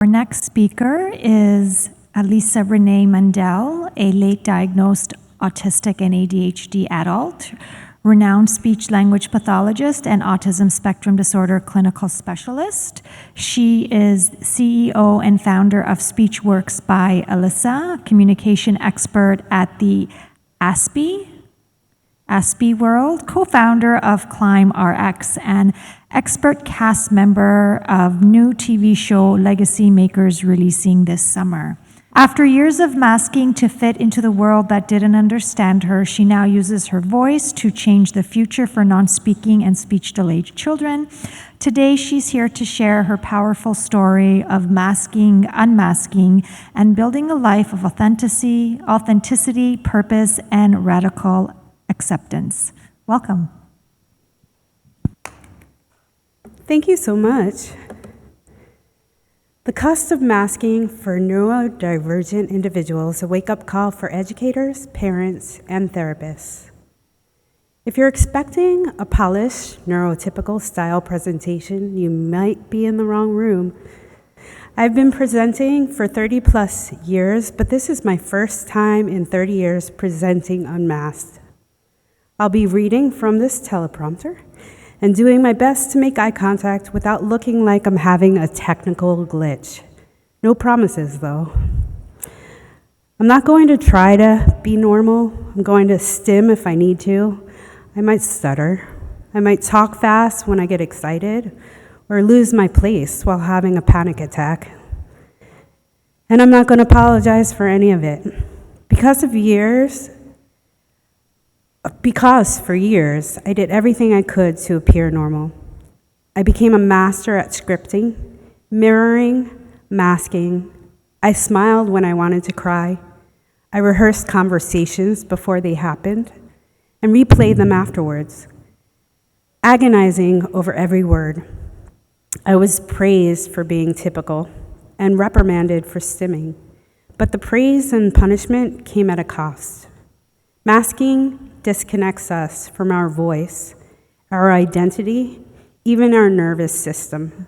next speaker is Elissa Mandel, a late diagnosed autistic and ADHD adult, renowned speech-language pathologist and autism spectrum disorder clinical specialist. She is CEO and founder of SpeechWorks by Elissa, communication expert at the Aspie World, co-founder of ClimbRx, and expert cast member of new TV show Legacy Makers releasing this summer. After years of masking to fit into the world that didn't understand her, she now uses her voice to change the future for non-speaking and speech-delayed children. Today, she's here to share her powerful story of masking, unmasking, and building a life of authenticity, purpose, and radical acceptance. Welcome. Thank you so much. The cost of masking for neurodivergent individuals, a wake-up call for educators, parents, and therapists. If you're expecting a polished, neurotypical style presentation, you might be in the wrong room. I've been presenting for 30 plus years, but this is my first time in 30 years presenting unmasked. I'll be reading from this teleprompter and doing my best to make eye contact without looking like I'm having a technical glitch. No promises, though. I'm not going to try to be normal. I'm going to stim if I need to. I might stutter. I might talk fast when I get excited or lose my place while having a panic attack. And I'm not going to apologize for any of it. Because for years, I did everything I could to appear normal. I became a master at scripting, mirroring, masking. I smiled when I wanted to cry. I rehearsed conversations before they happened and replayed them afterwards, agonizing over every word. I was praised for being typical and reprimanded for stimming, but the praise and punishment came at a cost. Masking disconnects us from our voice, our identity, even our nervous system.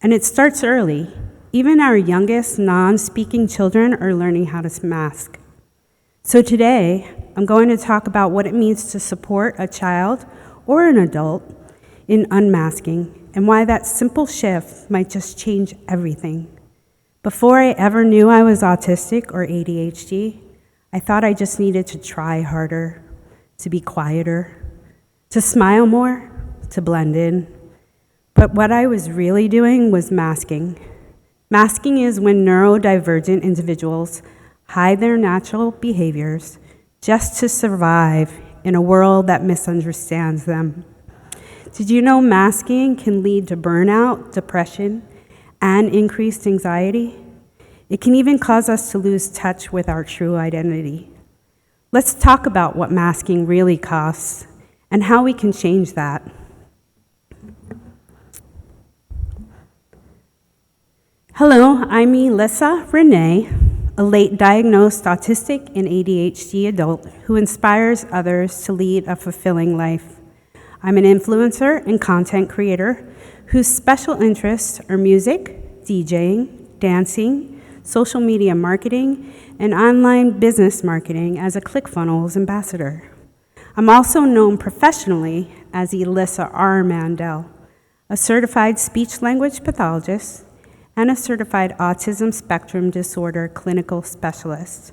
And it starts early. Even our youngest non-speaking children are learning how to mask. So today, I'm going to talk about what it means to support a child or an adult in unmasking and why that simple shift might just change everything. Before I ever knew I was autistic or ADHD, I thought I just needed to try harder, to be quieter, to smile more, to blend in. But what I was really doing was masking. Masking is when neurodivergent individuals hide their natural behaviors just to survive in a world that misunderstands them. Did you know masking can lead to burnout, depression, and increased anxiety? It can even cause us to lose touch with our true identity. Let's talk about what masking really costs and how we can change that. Hello, I'm Elissa Renee, a late diagnosed autistic and ADHD adult who inspires others to lead a fulfilling life. I'm an influencer and content creator whose special interests are music, DJing, dancing, social media marketing, and online business marketing as a ClickFunnels ambassador. I'm also known professionally as Elissa R. Mandel, a certified speech-language pathologist and a certified autism spectrum disorder clinical specialist.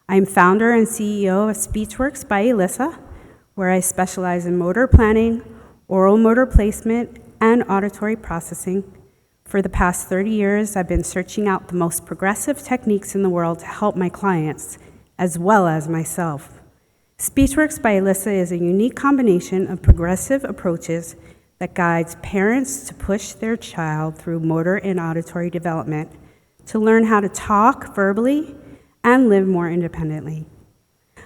I'm founder and CEO of SpeechWorks by Elissa, where I specialize in motor planning, oral motor placement, and auditory processing. For the past 30 years, I've been searching out the most progressive techniques in the world to help my clients, as well as myself. SpeechWorks by Elissa is a unique combination of progressive approaches that guides parents to push their child through motor and auditory development to learn how to talk verbally and live more independently.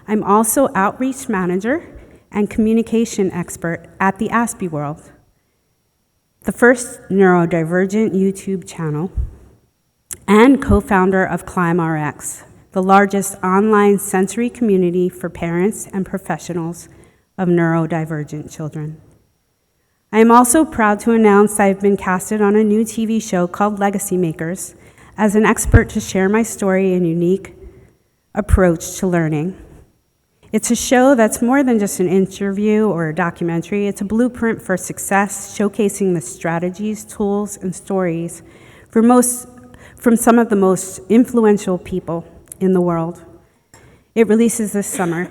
I'm also outreach manager and communication expert at the Aspie World, the first neurodivergent YouTube channel, and co-founder of ClimbRx, the largest online sensory community for parents and professionals of neurodivergent children. I am also proud to announce I've been casted on a new TV show called Legacy Makers as an expert to share my story and unique approach to learning. It's a show that's more than just an interview or a documentary. It's a blueprint for success, showcasing the strategies, tools, and stories from some of the most influential people in the world. It releases this summer.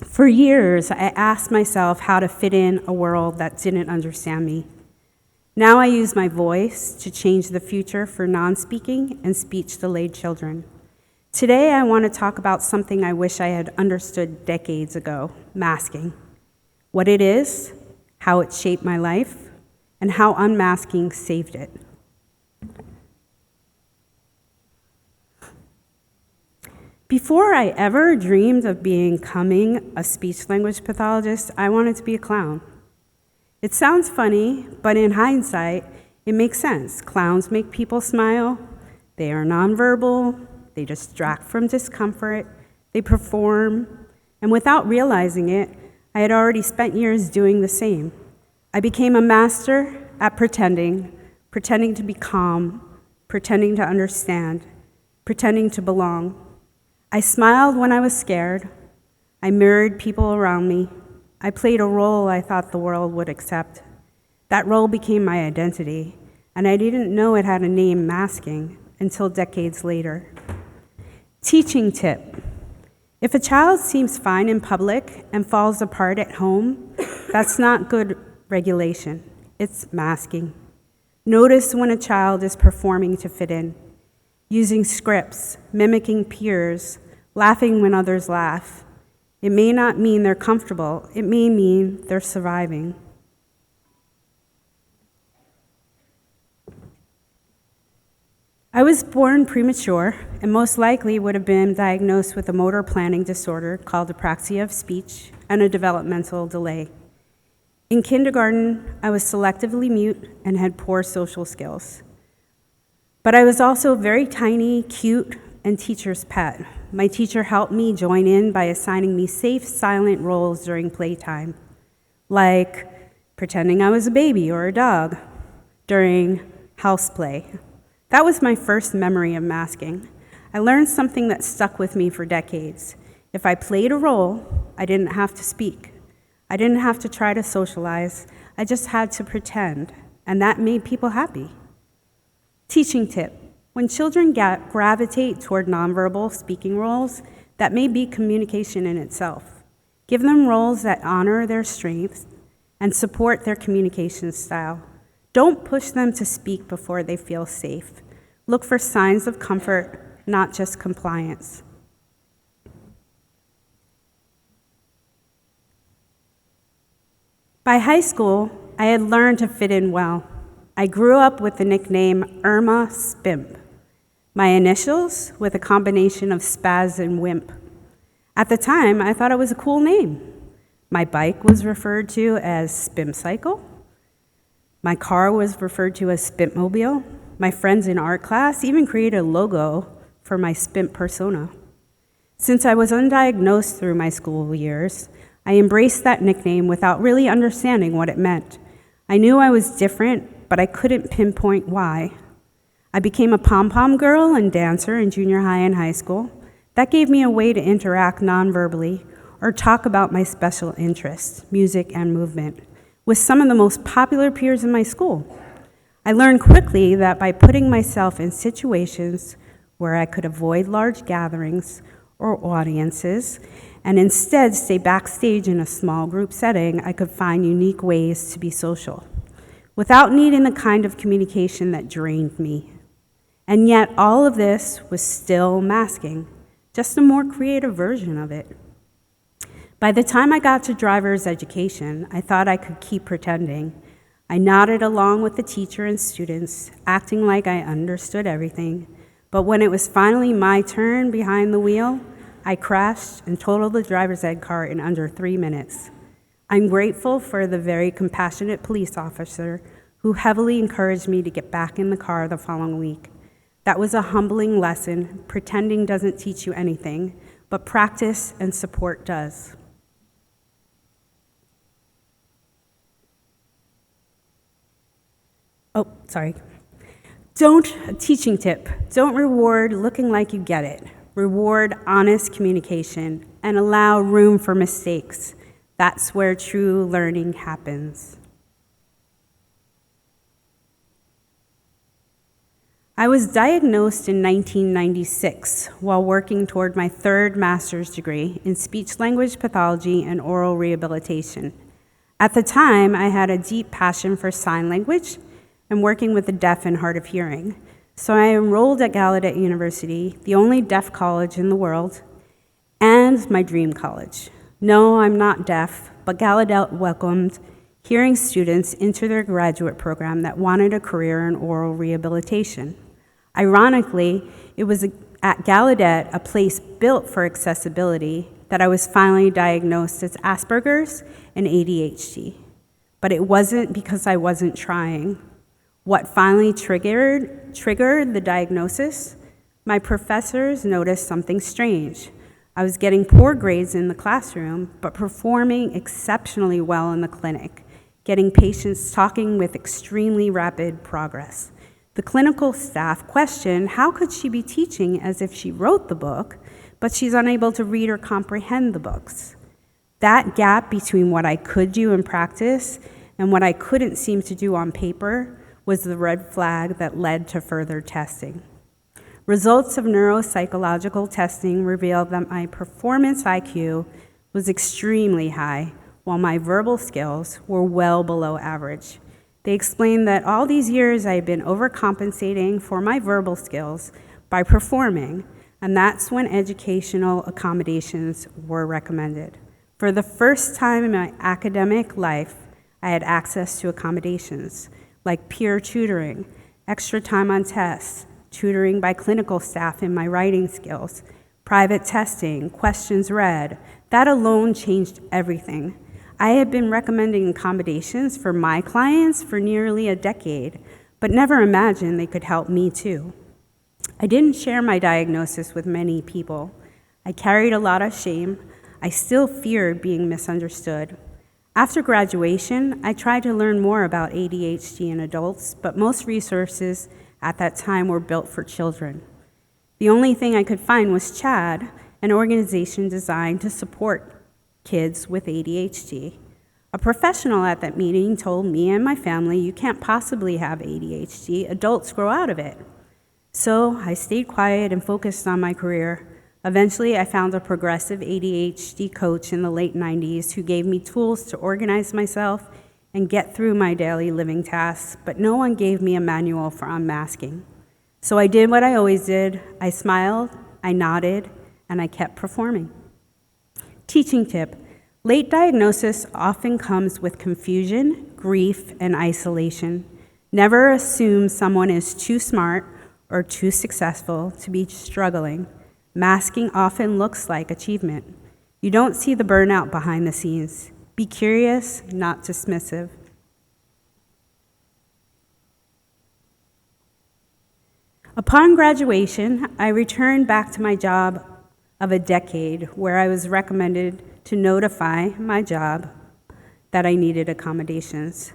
For years, I asked myself how to fit in a world that didn't understand me. Now I use my voice to change the future for non-speaking and speech-delayed children. Today, I want to talk about something I wish I had understood decades ago, masking. What it is, how it shaped my life, and how unmasking saved it. Before I ever dreamed of becoming a speech-language pathologist, I wanted to be a clown. It sounds funny, but in hindsight, it makes sense. Clowns make people smile, they are nonverbal, they distract from discomfort, they perform, and without realizing it, I had already spent years doing the same. I became a master at pretending to be calm, pretending to understand, pretending to belong. I smiled when I was scared. I mirrored people around me. I played a role I thought the world would accept. That role became my identity, and I didn't know it had a name, masking, until decades later. Teaching tip. If a child seems fine in public and falls apart at home, that's not good regulation. It's masking. Notice when a child is performing to fit in, using scripts, mimicking peers, laughing when others laugh. It may not mean they're comfortable. It may mean they're surviving. I was born premature and most likely would have been diagnosed with a motor planning disorder called apraxia of speech and a developmental delay. In kindergarten, I was selectively mute and had poor social skills. But I was also very tiny, cute, and teacher's pet. My teacher helped me join in by assigning me safe, silent roles during playtime, like pretending I was a baby or a dog during house play. That was my first memory of masking. I learned something that stuck with me for decades. If I played a role, I didn't have to speak. I didn't have to try to socialize. I just had to pretend, and that made people happy. Teaching tip. When children gravitate toward nonverbal speaking roles, that may be communication in itself. Give them roles that honor their strengths and support their communication style. Don't push them to speak before they feel safe. Look for signs of comfort, not just compliance. By high school, I had learned to fit in well. I grew up with the nickname Irma Spimp, my initials with a combination of spaz and wimp. At the time, I thought it was a cool name. My bike was referred to as Spimp Cycle. My car was referred to as Spimpmobile. My friends in art class even created a logo for my Spimp persona. Since I was undiagnosed through my school years, I embraced that nickname without really understanding what it meant. I knew I was different, but I couldn't pinpoint why. I became a pom-pom girl and dancer in junior high and high school. That gave me a way to interact non-verbally or talk about my special interests, music and movement, with some of the most popular peers in my school. I learned quickly that by putting myself in situations where I could avoid large gatherings or audiences and instead stay backstage in a small group setting, I could find unique ways to be social without needing the kind of communication that drained me. And yet all of this was still masking, just a more creative version of it. By the time I got to driver's education, I thought I could keep pretending. I nodded along with the teacher and students, acting like I understood everything. But when it was finally my turn behind the wheel, I crashed and totaled the driver's ed car in under 3 minutes. I'm grateful for the very compassionate police officer who heavily encouraged me to get back in the car the following week. That was a humbling lesson. Pretending doesn't teach you anything, but practice and support does. Teaching tip, don't reward looking like you get it. Reward honest communication and allow room for mistakes. That's where true learning happens. I was diagnosed in 1996 while working toward my third master's degree in speech-language pathology and oral rehabilitation. At the time, I had a deep passion for sign language and working with the deaf and hard of hearing. So I enrolled at Gallaudet University, the only deaf college in the world, and my dream college. No, I'm not deaf, but Gallaudet welcomed hearing students into their graduate program that wanted a career in oral rehabilitation. Ironically, it was at Gallaudet, a place built for accessibility, that I was finally diagnosed as Asperger's and ADHD. But it wasn't because I wasn't trying. What finally triggered the diagnosis? My professors noticed something strange. I was getting poor grades in the classroom, but performing exceptionally well in the clinic, getting patients talking with extremely rapid progress. The clinical staff questioned how could she be teaching as if she wrote the book, but she's unable to read or comprehend the books. That gap between what I could do in practice and what I couldn't seem to do on paper was the red flag that led to further testing. Results of neuropsychological testing revealed that my performance IQ was extremely high, while my verbal skills were well below average. They explained that all these years I had been overcompensating for my verbal skills by performing, and that's when educational accommodations were recommended. For the first time in my academic life, I had access to accommodations, like peer tutoring, extra time on tests, tutoring by clinical staff in my writing skills, private testing, questions read. That alone changed everything. I had been recommending accommodations for my clients for nearly a decade, but never imagined they could help me too. I didn't share my diagnosis with many people. I carried a lot of shame. I still feared being misunderstood. After graduation, I tried to learn more about ADHD in adults, but most resources at that time were built for children. The only thing I could find was CHAD, an organization designed to support kids with ADHD. A professional at that meeting told me and my family, you can't possibly have ADHD, adults grow out of it. So I stayed quiet and focused on my career. Eventually, I found a progressive ADHD coach in the late 90s who gave me tools to organize myself and get through my daily living tasks, but no one gave me a manual for unmasking. So I did what I always did. I smiled, I nodded, and I kept performing. Teaching tip, late diagnosis often comes with confusion, grief, and isolation. Never assume someone is too smart or too successful to be struggling. Masking often looks like achievement. You don't see the burnout behind the scenes. Be curious, not dismissive. Upon graduation, I returned back to my job of a decade where I was recommended to notify my job that I needed accommodations.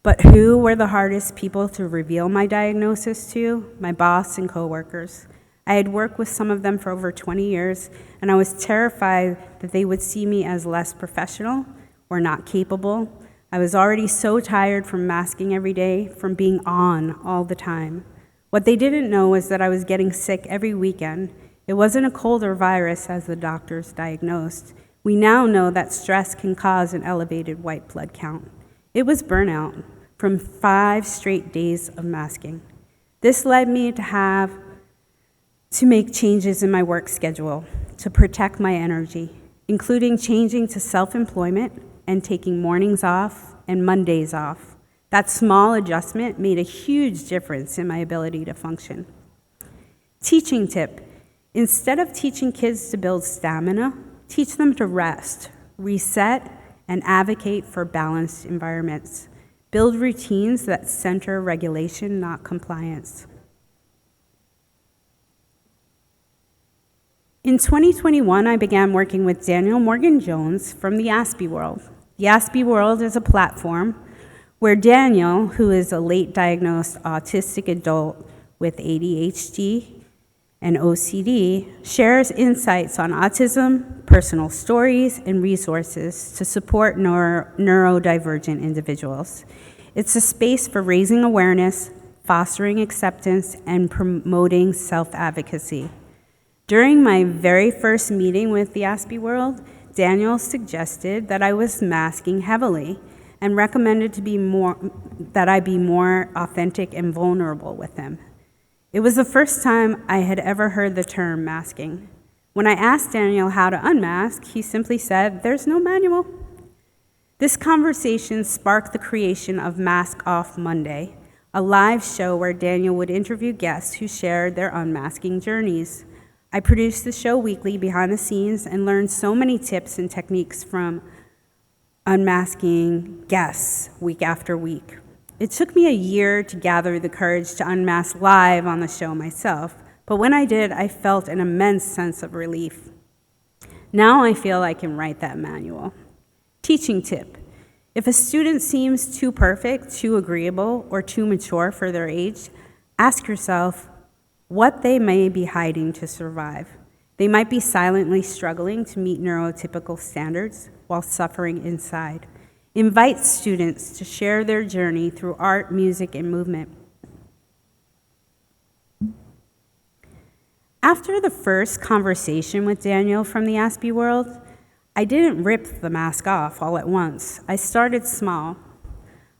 But who were the hardest people to reveal my diagnosis to? My boss and coworkers. I had worked with some of them for over 20 years, and I was terrified that they would see me as less professional or not capable. I was already so tired from masking every day, from being on all the time. What they didn't know was that I was getting sick every weekend. It wasn't a cold or virus, as the doctors diagnosed. We now know that stress can cause an elevated white blood count. It was burnout from 5 straight days of masking. This led me to make changes in my work schedule to protect my energy, including changing to self-employment and taking mornings off and Mondays off. That small adjustment made a huge difference in my ability to function. Teaching tip, instead of teaching kids to build stamina, teach them to rest, reset, and advocate for balanced environments. Build routines that center regulation, not compliance. In 2021, I began working with Daniel Morgan-Jones from the Aspie World. The Aspie World is a platform where Daniel, who is a late diagnosed autistic adult with ADHD and OCD, shares insights on autism, personal stories, and resources to support neurodivergent individuals. It's a space for raising awareness, fostering acceptance, and promoting self-advocacy. During my very first meeting with the Aspie World, Daniel suggested that I was masking heavily and recommended that I be more authentic and vulnerable with him. It was the first time I had ever heard the term masking. When I asked Daniel how to unmask, he simply said, "There's no manual." This conversation sparked the creation of Mask Off Monday, a live show where Daniel would interview guests who shared their unmasking journeys. I produced the show weekly behind the scenes and learned so many tips and techniques from unmasking guests week after week. It took me a year to gather the courage to unmask live on the show myself, but when I did, I felt an immense sense of relief. Now I feel I can write that manual. Teaching tip: if a student seems too perfect, too agreeable, or too mature for their age, ask yourself what they may be hiding to survive. They might be silently struggling to meet neurotypical standards while suffering inside. Invite students to share their journey through art, music, and movement. After the first conversation with Daniel from the Aspie World, I didn't rip the mask off all at once. I started small.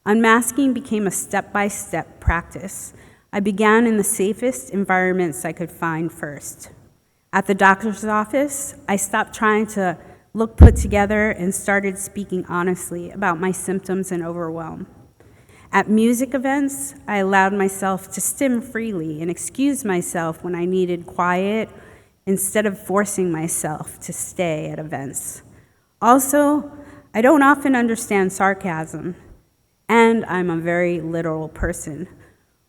Unmasking became a step-by-step practice. I began in the safest environments I could find first. At the doctor's office, I stopped trying to look put together and started speaking honestly about my symptoms and overwhelm. At music events, I allowed myself to stim freely and excuse myself when I needed quiet instead of forcing myself to stay at events. Also, I don't often understand sarcasm, and I'm a very literal person.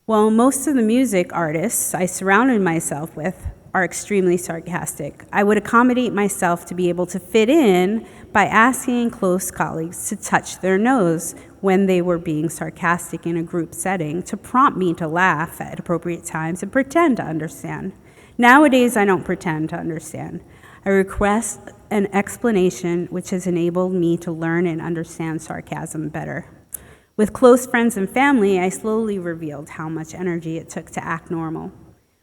While most of the music artists I surrounded myself with are extremely sarcastic, I would accommodate myself to be able to fit in by asking close colleagues to touch their nose when they were being sarcastic in a group setting to prompt me to laugh at appropriate times and pretend to understand. Nowadays, I don't pretend to understand. I request an explanation, which has enabled me to learn and understand sarcasm better. With close friends and family, I slowly revealed how much energy it took to act normal.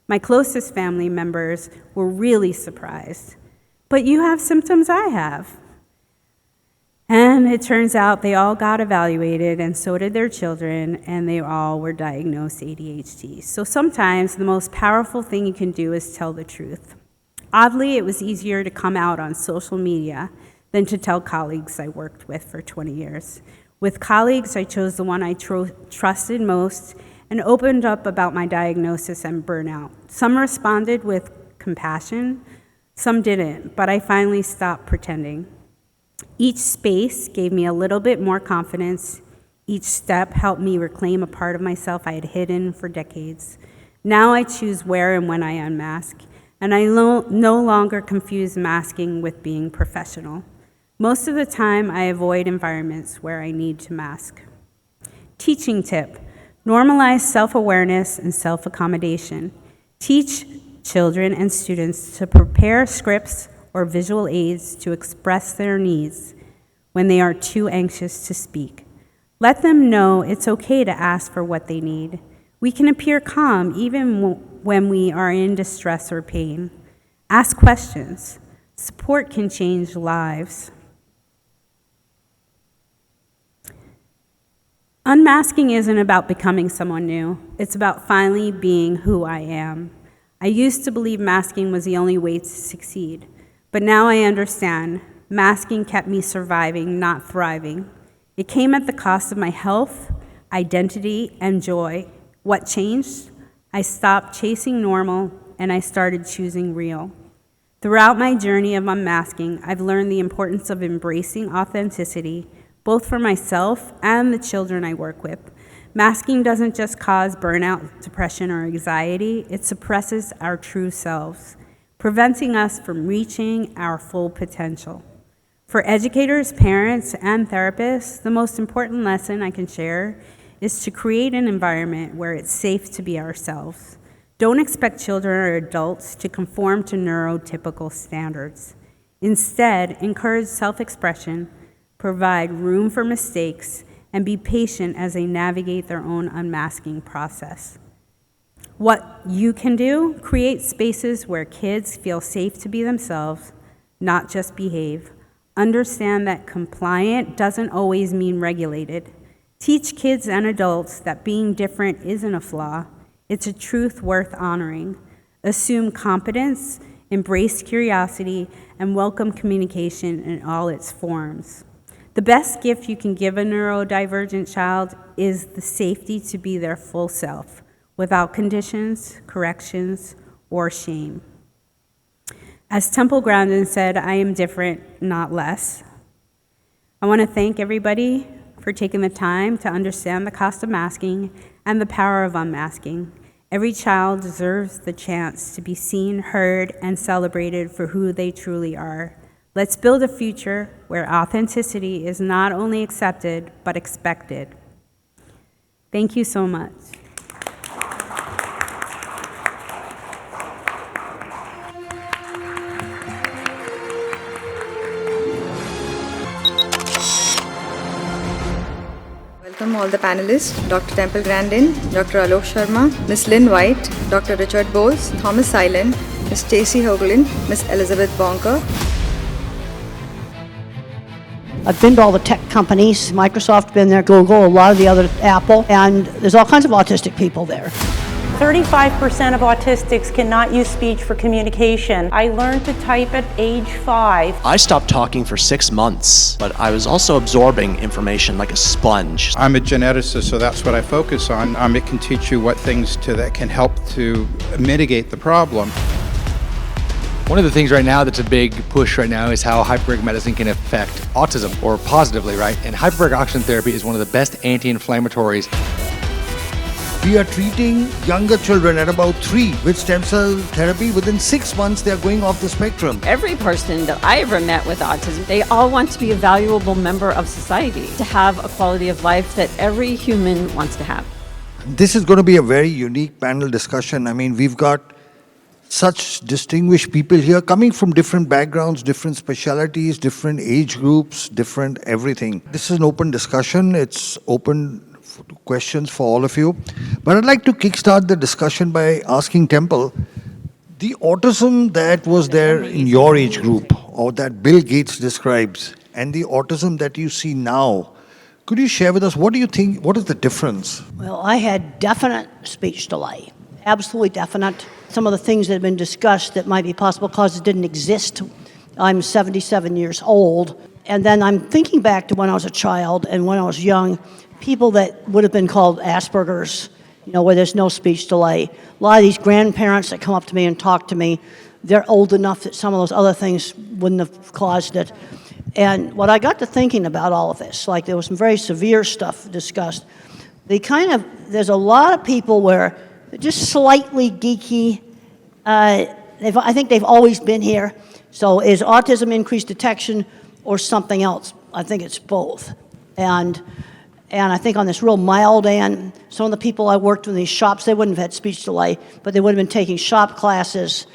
My closest family members were really surprised. "But you have symptoms I have." And it turns out they all got evaluated, and so did their children, and they all were diagnosed ADHD. So sometimes the most powerful thing you can do is tell the truth. Oddly, it was easier to come out on social media than to tell colleagues I worked with for 20 years. With colleagues, I chose the one I trusted most and opened up about my diagnosis and burnout. Some responded with compassion, some didn't, but I finally stopped pretending. Each space gave me a little bit more confidence. Each step helped me reclaim a part of myself I had hidden for decades. Now I choose where and when I unmask, and I no longer confuse masking with being professional. Most of the time, I avoid environments where I need to mask. Teaching tip: normalize self-awareness and self-accommodation. Teach children and students to prepare scripts or visual aids to express their needs when they are too anxious to speak. Let them know it's okay to ask for what they need. We can appear calm even when we are in distress or pain. Ask questions. Support can change lives. Unmasking isn't about becoming someone new. It's about finally being who I am. I used to believe masking was the only way to succeed, but now I understand. Masking kept me surviving, not thriving. It came at the cost of my health, identity, and joy. What changed? I stopped chasing normal, and I started choosing real. Throughout my journey of unmasking, I've learned the importance of embracing authenticity, both for myself and the children I work with. Masking doesn't just cause burnout, depression, or anxiety, it suppresses our true selves, preventing us from reaching our full potential. For educators, parents, and therapists, the most important lesson I can share is to create an environment where it's safe to be ourselves. Don't expect children or adults to conform to neurotypical standards. Instead, encourage self-expression, provide room for mistakes, and be patient as they navigate their own unmasking process. What you can do, create spaces where kids feel safe to be themselves, not just behave. Understand that compliant doesn't always mean regulated. Teach kids and adults that being different isn't a flaw. It's a truth worth honoring. Assume competence, embrace curiosity, and welcome communication in all its forms. The best gift you can give a neurodivergent child is the safety to be their full self, without conditions, corrections, or shame. As Temple Grandin said, I am different, not less. I want to thank everybody for taking the time to understand the cost of masking and the power of unmasking. Every child deserves the chance to be seen, heard, and celebrated for who they truly are. Let's build a future where authenticity is not only accepted, but expected. Thank you so much. Welcome all the panelists, Dr. Temple Grandin, Dr. Alok Sharma, Ms. Lynn White, Dr. Richard Bowles, Thomas Silent, Ms. Stacey Hoagland, Ms. Elizabeth Bonker. I've been to all the tech companies, Microsoft, been there, Google, a lot of the other, Apple, and there's all kinds of autistic people there. 35% of autistics cannot use speech for communication. I learned to type at age 5. I stopped talking for 6 months, but I was also absorbing information like a sponge. I'm a geneticist, so that's what I focus on. It can teach you what things that can help to mitigate the problem. One of the things right now that's a big push right now is how hyperbaric medicine can affect autism, or positively, right? And hyperbaric oxygen therapy is one of the best anti-inflammatories. We are treating younger children at about 3 with stem cell therapy. Within 6 months, they are going off the spectrum. Every person that I ever met with autism, they all want to be a valuable member of society, to have a quality of life that every human wants to have. This is going to be a very unique panel discussion. I mean, we've got such distinguished people here coming from different backgrounds, different specialities, different age groups, different everything. This is an open discussion. It's open questions for all of you. But I'd like to kickstart the discussion by asking Temple, the autism that was there in your age group, or that Bill Gates describes, and the autism that you see now, could you share with us, what do you think, what is the difference? Well, I had definite speech delay, absolutely definite. Some of the things that have been discussed that might be possible causes didn't exist. I'm 77 years old, and then I'm thinking back to when I was a child and when I was young, people that would have been called Asperger's, where there's no speech delay. A lot of these grandparents that come up to me and talk to me, they're old enough that some of those other things wouldn't have caused it. And what I got to thinking about all of this, like there was some very severe stuff discussed, there's a lot of people where they're just slightly geeky. I think they've always been here. So is autism increased detection or something else? I think it's both. And I think on this real mild end, some of the people I worked with in these shops, they wouldn't have had speech delay, but they would have been taking shop classes.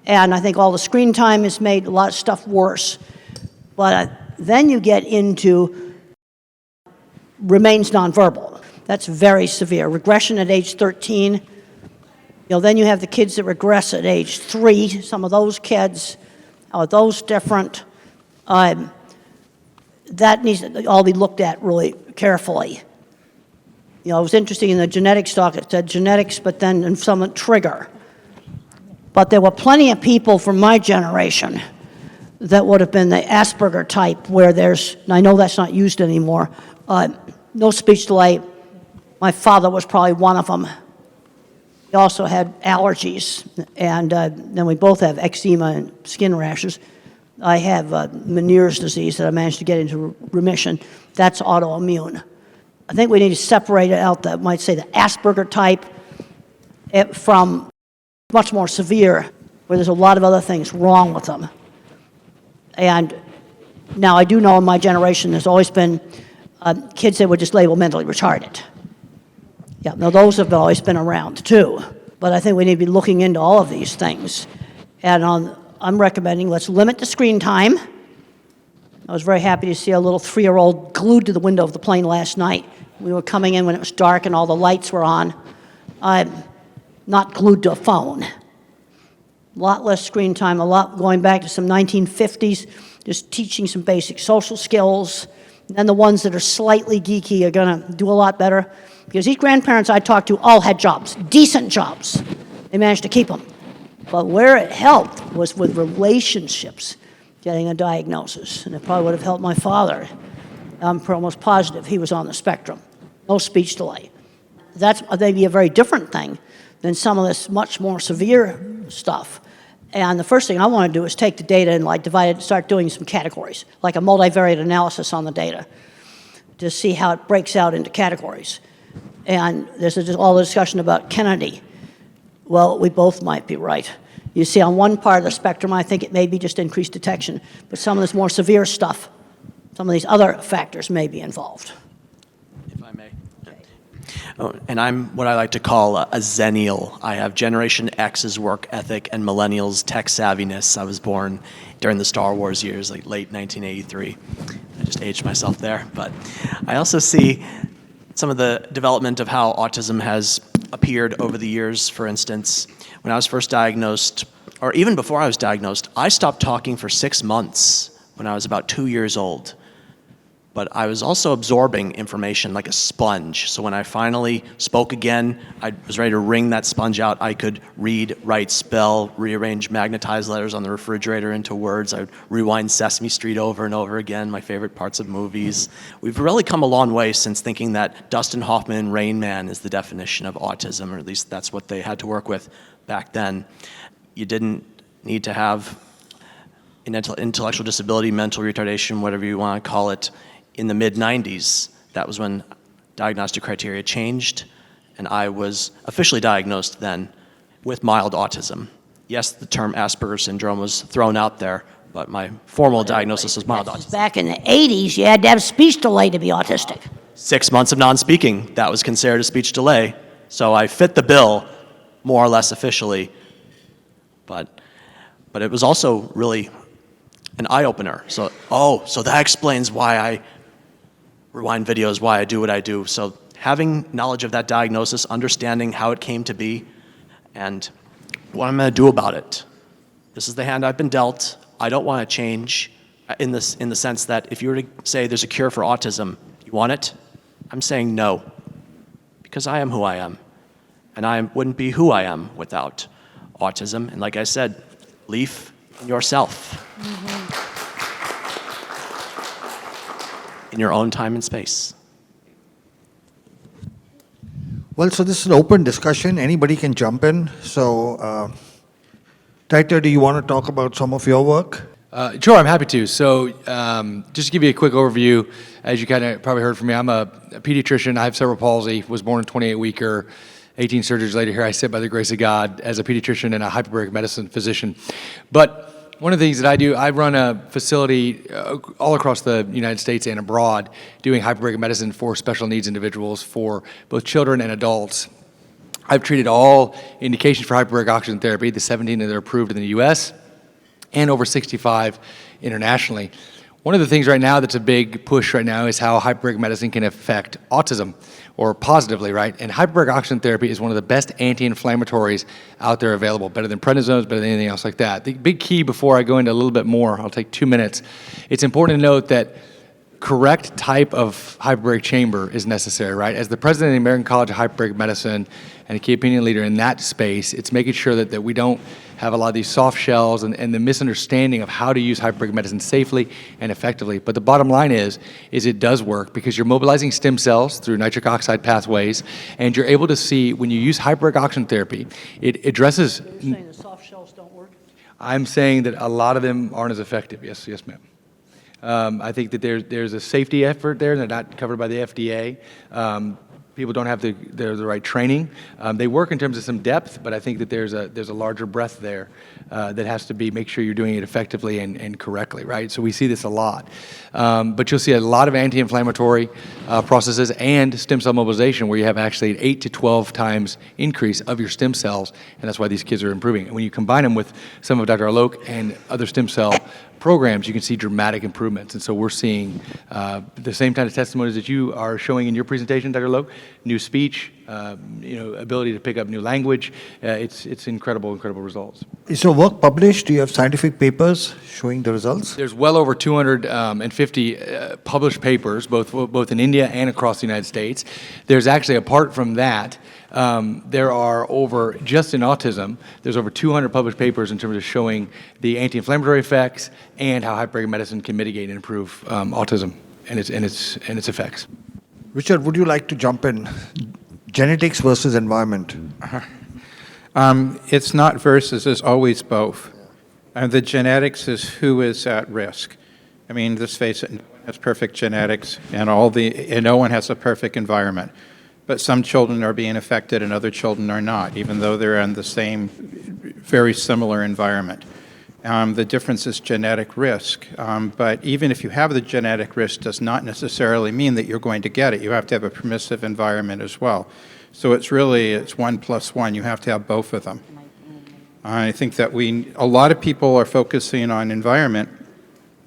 And I think all the screen time has made a lot of stuff worse. But then you get into remains nonverbal. That's very severe. Regression at age 13. Then you have the kids that regress at age 3. Some of those kids, are those different? That needs to all be looked at really carefully. It was interesting in the genetics talk, it said genetics, but then in some trigger. But there were plenty of people from my generation that would have been the Asperger type, where there's, and I know that's not used anymore, no speech delay. My father was probably one of them. He also had allergies, and then we both have eczema and skin rashes. I have Meniere's disease that I managed to get into remission. That's autoimmune. I think we need to separate it out, might say the Asperger type from much more severe, where there's a lot of other things wrong with them. And Now, I do know in my generation there's always been kids that were just labeled mentally retarded. Yeah, now those have always been around too. But I think we need to be looking into all of these things. And I'm recommending let's limit the screen time. I was very happy to see a little 3-year-old glued to the window of the plane last night. We were coming in when it was dark and all the lights were on. I'm not glued to a phone. A lot less screen time, a lot going back to some 1950s, just teaching some basic social skills. And the ones that are slightly geeky are going to do a lot better. Because these grandparents I talked to all had jobs, decent jobs. They managed to keep them. But where it helped was with relationships, getting a diagnosis. And it probably would have helped my father. I'm almost positive he was on the spectrum. No speech delay. That's maybe a very different thing than some of this much more severe stuff. And the first thing I want to do is take the data and divide it, start doing some categories, like a multivariate analysis on the data, to see how it breaks out into categories. And there's just all the discussion about Kennedy. Well, we both might be right. You see, on one part of the spectrum, I think it may be just increased detection, but some of this more severe stuff, some of these other factors may be involved. If I may. Oh, and I'm what I like to call a zennial. I have Generation X's work ethic and millennials' tech savviness. I was born during the Star Wars years, like late 1983. I just aged myself there. But I also see some of the development of how autism has appeared over the years. For instance, when I was first diagnosed, or even before I was diagnosed, I stopped talking for 6 months when I was about 2 years old. But I was also absorbing information like a sponge. So when I finally spoke again, I was ready to wring that sponge out. I could read, write, spell, rearrange magnetized letters on the refrigerator into words. I would rewind Sesame Street over and over again, my favorite parts of movies. We've really come a long way since thinking that Dustin Hoffman and Rain Man is the definition of autism, or at least that's what they had to work with back then. You didn't need to have an intellectual disability, mental retardation, whatever you want to call it. In the mid-90s, that was when diagnostic criteria changed, and I was officially diagnosed then with mild autism. Yes, the term Asperger's syndrome was thrown out there, but my formal diagnosis was mild autism. Back in the 80s, you had to have speech delay to be autistic. 6 months of non-speaking, that was considered a speech delay. So I fit the bill, more or less officially, but it was also really an eye-opener. So that explains why I rewind videos, why I do what I do. So having knowledge of that diagnosis, understanding how it came to be, and what I'm going to do about it. This is the hand I've been dealt. I don't want to change in the sense that if you were to say there's a cure for autism, you want it? I'm saying no, because I am who I am, and I wouldn't be who I am without autism. And like I said, belief in yourself. Mm-hmm. In your own time and space. Well, so this is an open discussion. Anybody can jump in. So, Taita, do you want to talk about some of your work? Sure, I'm happy to. So just to give you a quick overview, as you kind of probably heard from me, I'm a pediatrician. I have cerebral palsy, was born a 28-weeker, 18 surgeries later. Here I sit by the grace of God as a pediatrician and a hyperbaric medicine physician. But one of the things that I do, I run a facility all across the United States and abroad doing hyperbaric medicine for special needs individuals, for both children and adults. I've treated all indications for hyperbaric oxygen therapy, the 17 that are approved in the US, and over 65 internationally. One of the things right now that's a big push right now is how hyperbaric medicine can affect autism, or positively, right? And hyperbaric oxygen therapy is one of the best anti-inflammatories out there available, better than prednisones, better than anything else like that. The big key, before I go into a little bit more, I'll take 2 minutes, it's important to note that correct type of hyperbaric chamber is necessary, right? As the president of the American College of Hyperbaric Medicine and a key opinion leader in that space, it's making sure that we don't have a lot of these soft shells and the misunderstanding of how to use hyperbaric medicine safely and effectively. But the bottom line is it does work because you're mobilizing stem cells through nitric oxide pathways, and you're able to see when you use hyperbaric oxygen therapy, it addresses... Are you saying the soft shells don't work? I'm saying that a lot of them aren't as effective. Yes, ma'am. I think that there's a safety effort there. They're not covered by the FDA. people don't have the right training. They work in terms of some depth, but I think that there's a larger breadth there that has to be, make sure you're doing it effectively and correctly, right? So we see this a lot. But you'll see a lot of anti-inflammatory processes and stem cell mobilization where you have actually an 8 to 12 times increase of your stem cells, and that's why these kids are improving. And when you combine them with some of Dr. Alok and other stem cell programs, you can see dramatic improvements. And so we're seeing the same kind of testimonies that you are showing in your presentation, Dr. Loke, new speech, ability to pick up new language. It's incredible results. Is your work published? Do you have scientific papers showing the results? There's well over 250 published papers, both in India and across the United States. There's actually, apart from that, there are just in autism, there's over 200 published papers in terms of showing the anti-inflammatory effects and how hyperbaric medicine can mitigate and improve autism and its effects. Richard, would you like to jump in? Genetics versus environment. It's not versus, it's always both. The genetics is who is at risk. I mean, let's face it, no one has perfect genetics and no one has a perfect environment. But some children are being affected and other children are not, even though they're in the same, very similar environment. The difference is genetic risk. But even if you have the genetic risk, does not necessarily mean that you're going to get it. You have to have a permissive environment as well. So it's 1 plus 1. You have to have both of them. I think that a lot of people are focusing on environment,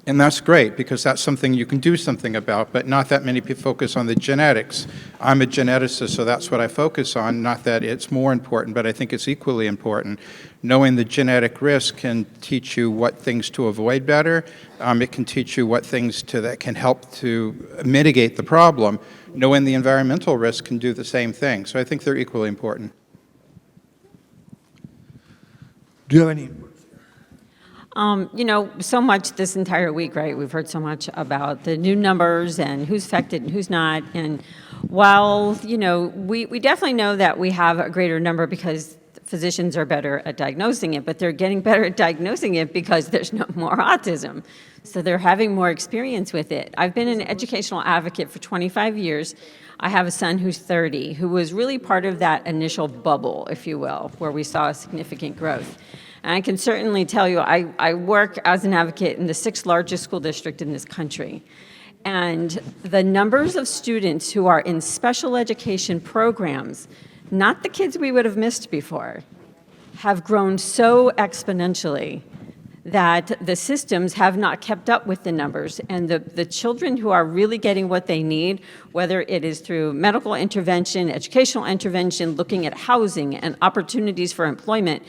and that's great because that's something you can do something about, but not that many people focus on the genetics. I'm a geneticist, so that's what I focus on, not that it's more important, but I think it's equally important. Knowing the genetic risk can teach you what things to avoid better. It can teach you what things that can help to mitigate the problem. Knowing the environmental risk can do the same thing. So I think they're equally important. Do you have any input? So much this entire week, right? We've heard so much about the new numbers and who's affected and who's not. And while, we definitely know that we have a greater number because physicians are better at diagnosing it, but they're getting better at diagnosing it because there's no more autism. So they're having more experience with it. I've been an educational advocate for 25 years. I have a son who's 30, who was really part of that initial bubble, if you will, where we saw significant growth. And I can certainly tell you, I work as an advocate in the 6th largest school district in this country. And the numbers of students who are in special education programs, not the kids we would have missed before, have grown so exponentially that the systems have not kept up with the numbers. And the children who are really getting what they need, whether it is through medical intervention, educational intervention, looking at housing and opportunities for employment,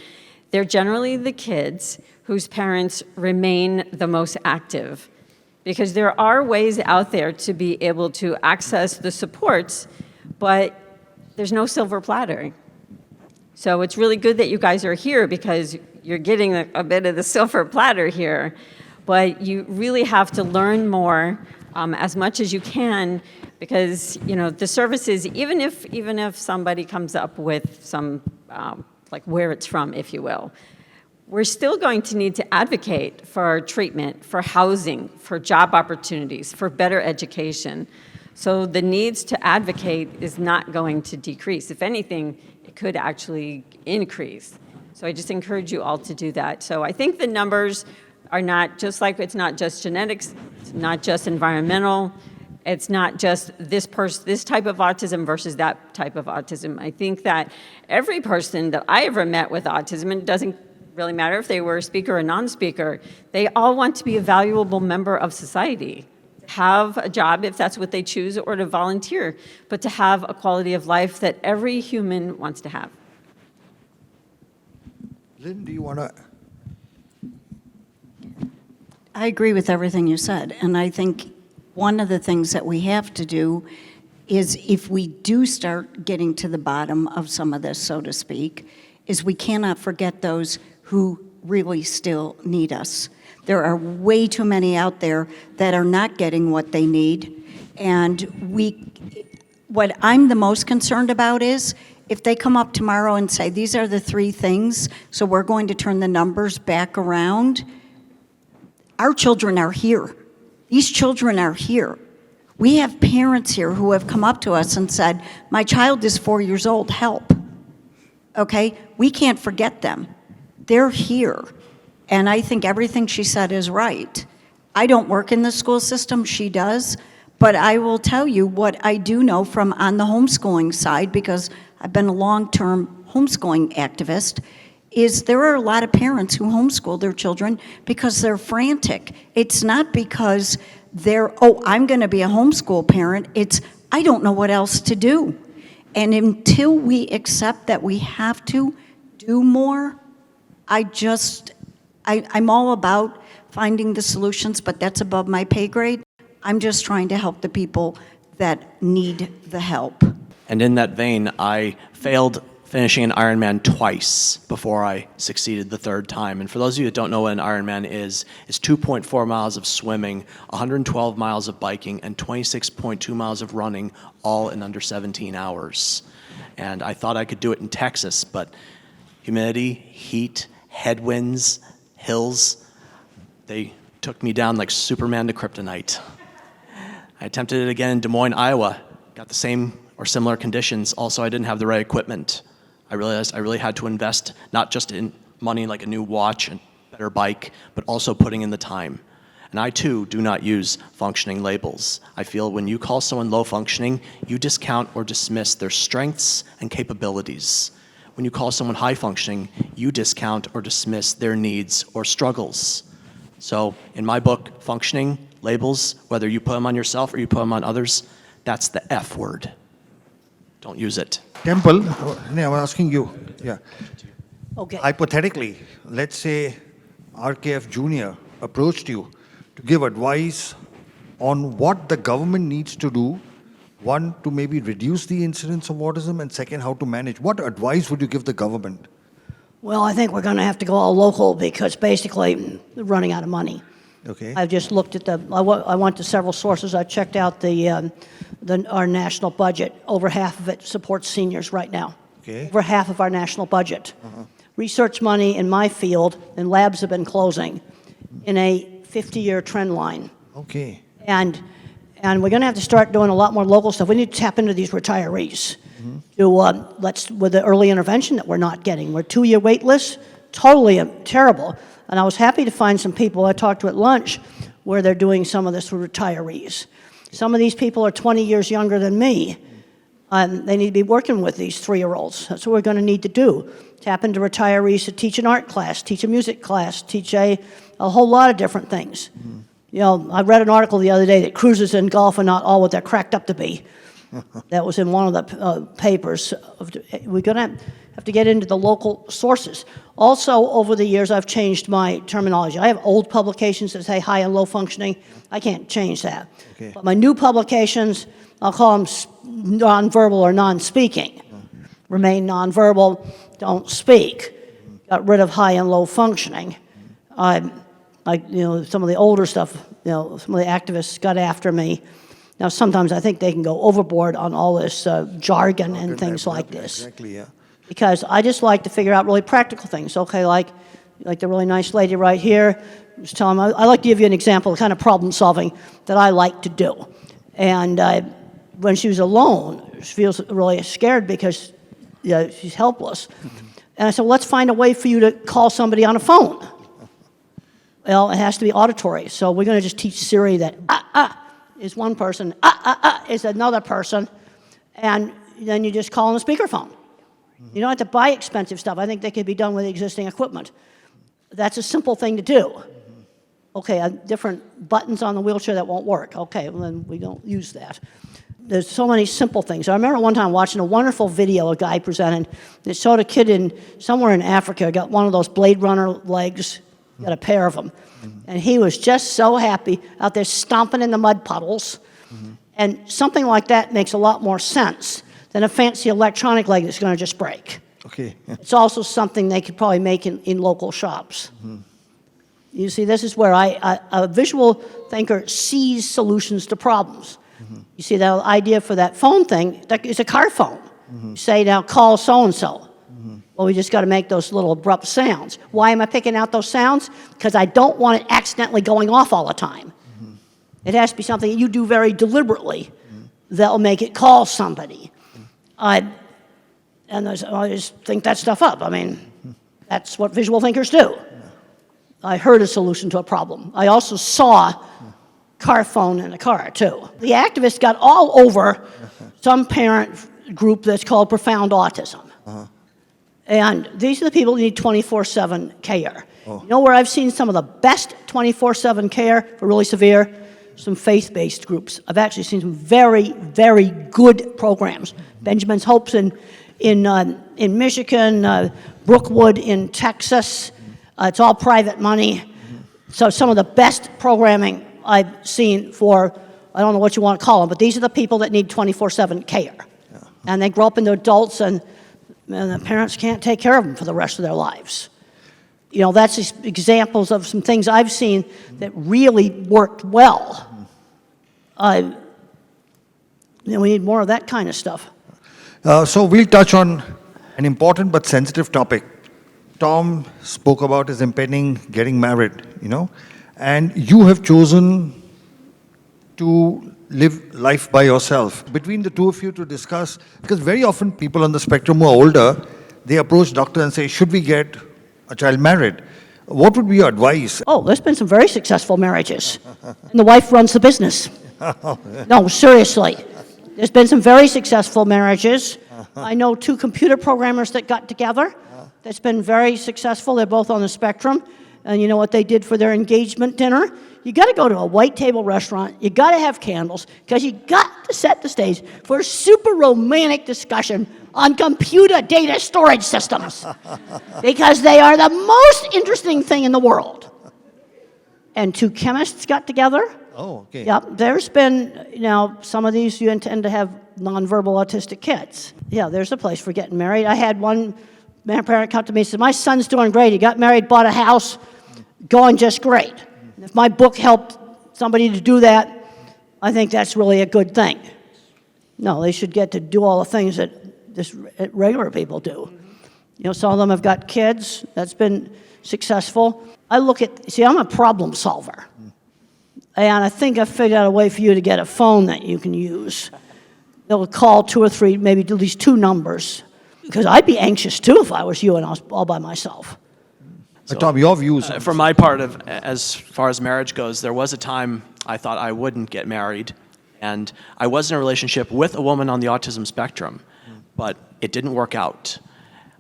they're generally the kids whose parents remain the most active, because there are ways out there to be able to access the supports, but there's no silver platter. So it's really good that you guys are here because you're getting a bit of the silver platter here, but you really have to learn more as much as you can, because the services, even if somebody comes up with some like where it's from, if you will, we're still going to need to advocate for treatment, for housing, for job opportunities, for better education. So the needs to advocate is not going to decrease. If anything, it could actually increase. So I just encourage you all to do that. So I think the numbers are not just like, it's not just genetics, it's not just environmental, it's not just this type of autism versus that type of autism. I think that every person that I ever met with autism, and it doesn't really matter if they were a speaker or non-speaker, they all want to be a valuable member of society, have a job if that's what they choose, or to volunteer, but to have a quality of life that every human wants to have. Lynn, do you want to? I agree with everything you said, and I think one of the things that we have to do is, if we do start getting to the bottom of some of this, so to speak, is we cannot forget those who really still need us. There are way too many out there that are not getting what they need, and what I'm the most concerned about is if they come up tomorrow and say, these are the 3 things, so we're going to turn the numbers back around. Our children are here. These children are here. We have parents here who have come up to us and said, my child is 4 years old, help. Okay? We can't forget them. They're here. And I think everything she said is right. I don't work in the school system, she does, but I will tell you what I do know from on the homeschooling side, because I've been a long-term homeschooling activist, is there are a lot of parents who homeschool their children because they're frantic. It's not because they're, oh, I'm going to be a homeschool parent. It's, I don't know what else to do. And until we accept that we have to do more, I'm all about finding the solutions, but that's above my pay grade. I'm just trying to help the people that need the help. And in that vein, I failed finishing an Ironman twice before I succeeded the third time. And for those of you that don't know what an Ironman is, it's 2.4 miles of swimming, 112 miles of biking, and 26.2 miles of running, all in under 17 hours. And I thought I could do it in Texas, but humidity, heat, headwinds, hills, they took me down like Superman to kryptonite. I attempted it again in Des Moines, Iowa. Got the same or similar conditions. Also, I didn't have the right equipment. I realized I really had to invest not just in money like a new watch and better bike, but also putting in the time. And I too do not use functioning labels. I feel when you call someone low functioning, you discount or dismiss their strengths and capabilities. When you call someone high functioning, you discount or dismiss their needs or struggles. So in my book, functioning labels, whether you put them on yourself or you put them on others, that's the F word. Don't use it. Temple, I'm asking you, yeah. Okay. Hypothetically, let's say RKF Jr. approached you to give advice on what the government needs to do, one, to maybe reduce the incidence of autism, and second, how to manage. What advice would you give the government? Well, I think we're going to have to go all local because basically we're running out of money. Okay. I've just looked at I went to several sources. I checked out our national budget. Over half of it supports seniors right now. Okay. Over half of our national budget. Research money in my field and labs have been closing in a 50-year trend line. Okay. And we're going to have to start doing a lot more local stuff. We need to tap into these retirees with the early intervention that we're not getting. We're 2-year wait lists, totally terrible. And I was happy to find some people I talked to at lunch where they're doing some of this with retirees. Some of these people are 20 years younger than me. They need to be working with these 3-year-olds. That's what we're going to need to do. Tap into retirees to teach an art class, teach a music class, teach a whole lot of different things. You know, I read an article the other day that cruises in golf are not all what they're cracked up to be. That was in one of the papers. We're going to have to get into the local sources. Also, over the years, I've changed my terminology. I have old publications that say high and low functioning. I can't change that. Okay. But my new publications, I'll call them nonverbal or non-speaking. Remain nonverbal, don't speak. Got rid of high and low functioning. Some of the older stuff, some of the activists got after me. Now, sometimes I think they can go overboard on all this jargon and things like this. Exactly, yeah. Because I just like to figure out really practical things. Okay, like the really nice lady right here was telling me, I like to give you an example of the kind of problem solving that I like to do. And when she was alone, she feels really scared because she's helpless. And I said, well, let's find a way for you to call somebody on a phone. Well, it has to be auditory. So we're going to just teach Siri that is one person, is another person, and then you just call on a speakerphone. You don't have to buy expensive stuff. I think they could be done with existing equipment. That's a simple thing to do. Okay, different buttons on the wheelchair that won't work. Okay, well then we don't use that. There's so many simple things. I remember one time watching a wonderful video a guy presented. It showed a kid somewhere in Africa, got one of those Blade Runner legs, got a pair of them. And he was just so happy out there stomping in the mud puddles. And something like that makes a lot more sense than a fancy electronic leg that's going to just break. Okay. It's also something they could probably make in local shops. You see, this is where a visual thinker sees solutions to problems. You see, the idea for that phone thing, it's a car phone. You say, now call so-and-so. Well, we just got to make those little abrupt sounds. Why am I picking out those sounds? Because I don't want it accidentally going off all the time. It has to be something you do very deliberately that'll make it call somebody. I just think that stuff up. I mean, that's what visual thinkers do. I heard a solution to a problem. I also saw car phone in a car, too. The activists got all over some parent group that's called Profound Autism. And these are the people who need 24/7 care. You know where I've seen some of the best 24/7 care for really severe? Some faith-based groups. I've actually seen some very, very good programs. Benjamin's Hopes in Michigan, Brookwood in Texas. It's all private money. So some of the best programming I've seen for, I don't know what you want to call them, but these are the people that need 24/7 care. And they grow up into adults and the parents can't take care of them for the rest of their lives. You know, that's just examples of some things I've seen that really worked well. We need more of that kind of stuff. So we'll touch on an important but sensitive topic. Tom spoke about his impending getting married, and you have chosen to live life by yourself. Between the two of you to discuss, because very often people on the spectrum who are older, they approach doctor and say, should we get a child married? What would be your advice? Oh, there's been some very successful marriages. And the wife runs the business. No, seriously. There's been some very successful marriages. I know 2 computer programmers that got together. That's been very successful. They're both on the spectrum. And you know what they did for their engagement dinner? You got to go to a white table restaurant. You got to have candles because you got to set the stage for a super romantic discussion on computer data storage systems because they are the most interesting thing in the world. And 2 chemists got together. Oh, okay. Yep, there's been, some of these you intend to have nonverbal autistic kids. Yeah, there's a place for getting married. I had one parent come to me and said, my son's doing great. He got married, bought a house, going just great. If my book helped somebody to do that, I think that's really a good thing. No, they should get to do all the things that regular people do. Some of them have got kids. That's been successful. I'm a problem solver. And I think I figured out a way for you to get a phone that you can use. They'll call 2 or 3, maybe at least 2 numbers. Because I'd be anxious too if I was you and I was all by myself. So, Tom, your views? For my part, as far as marriage goes, there was a time I thought I wouldn't get married. And I was in a relationship with a woman on the autism spectrum, but it didn't work out.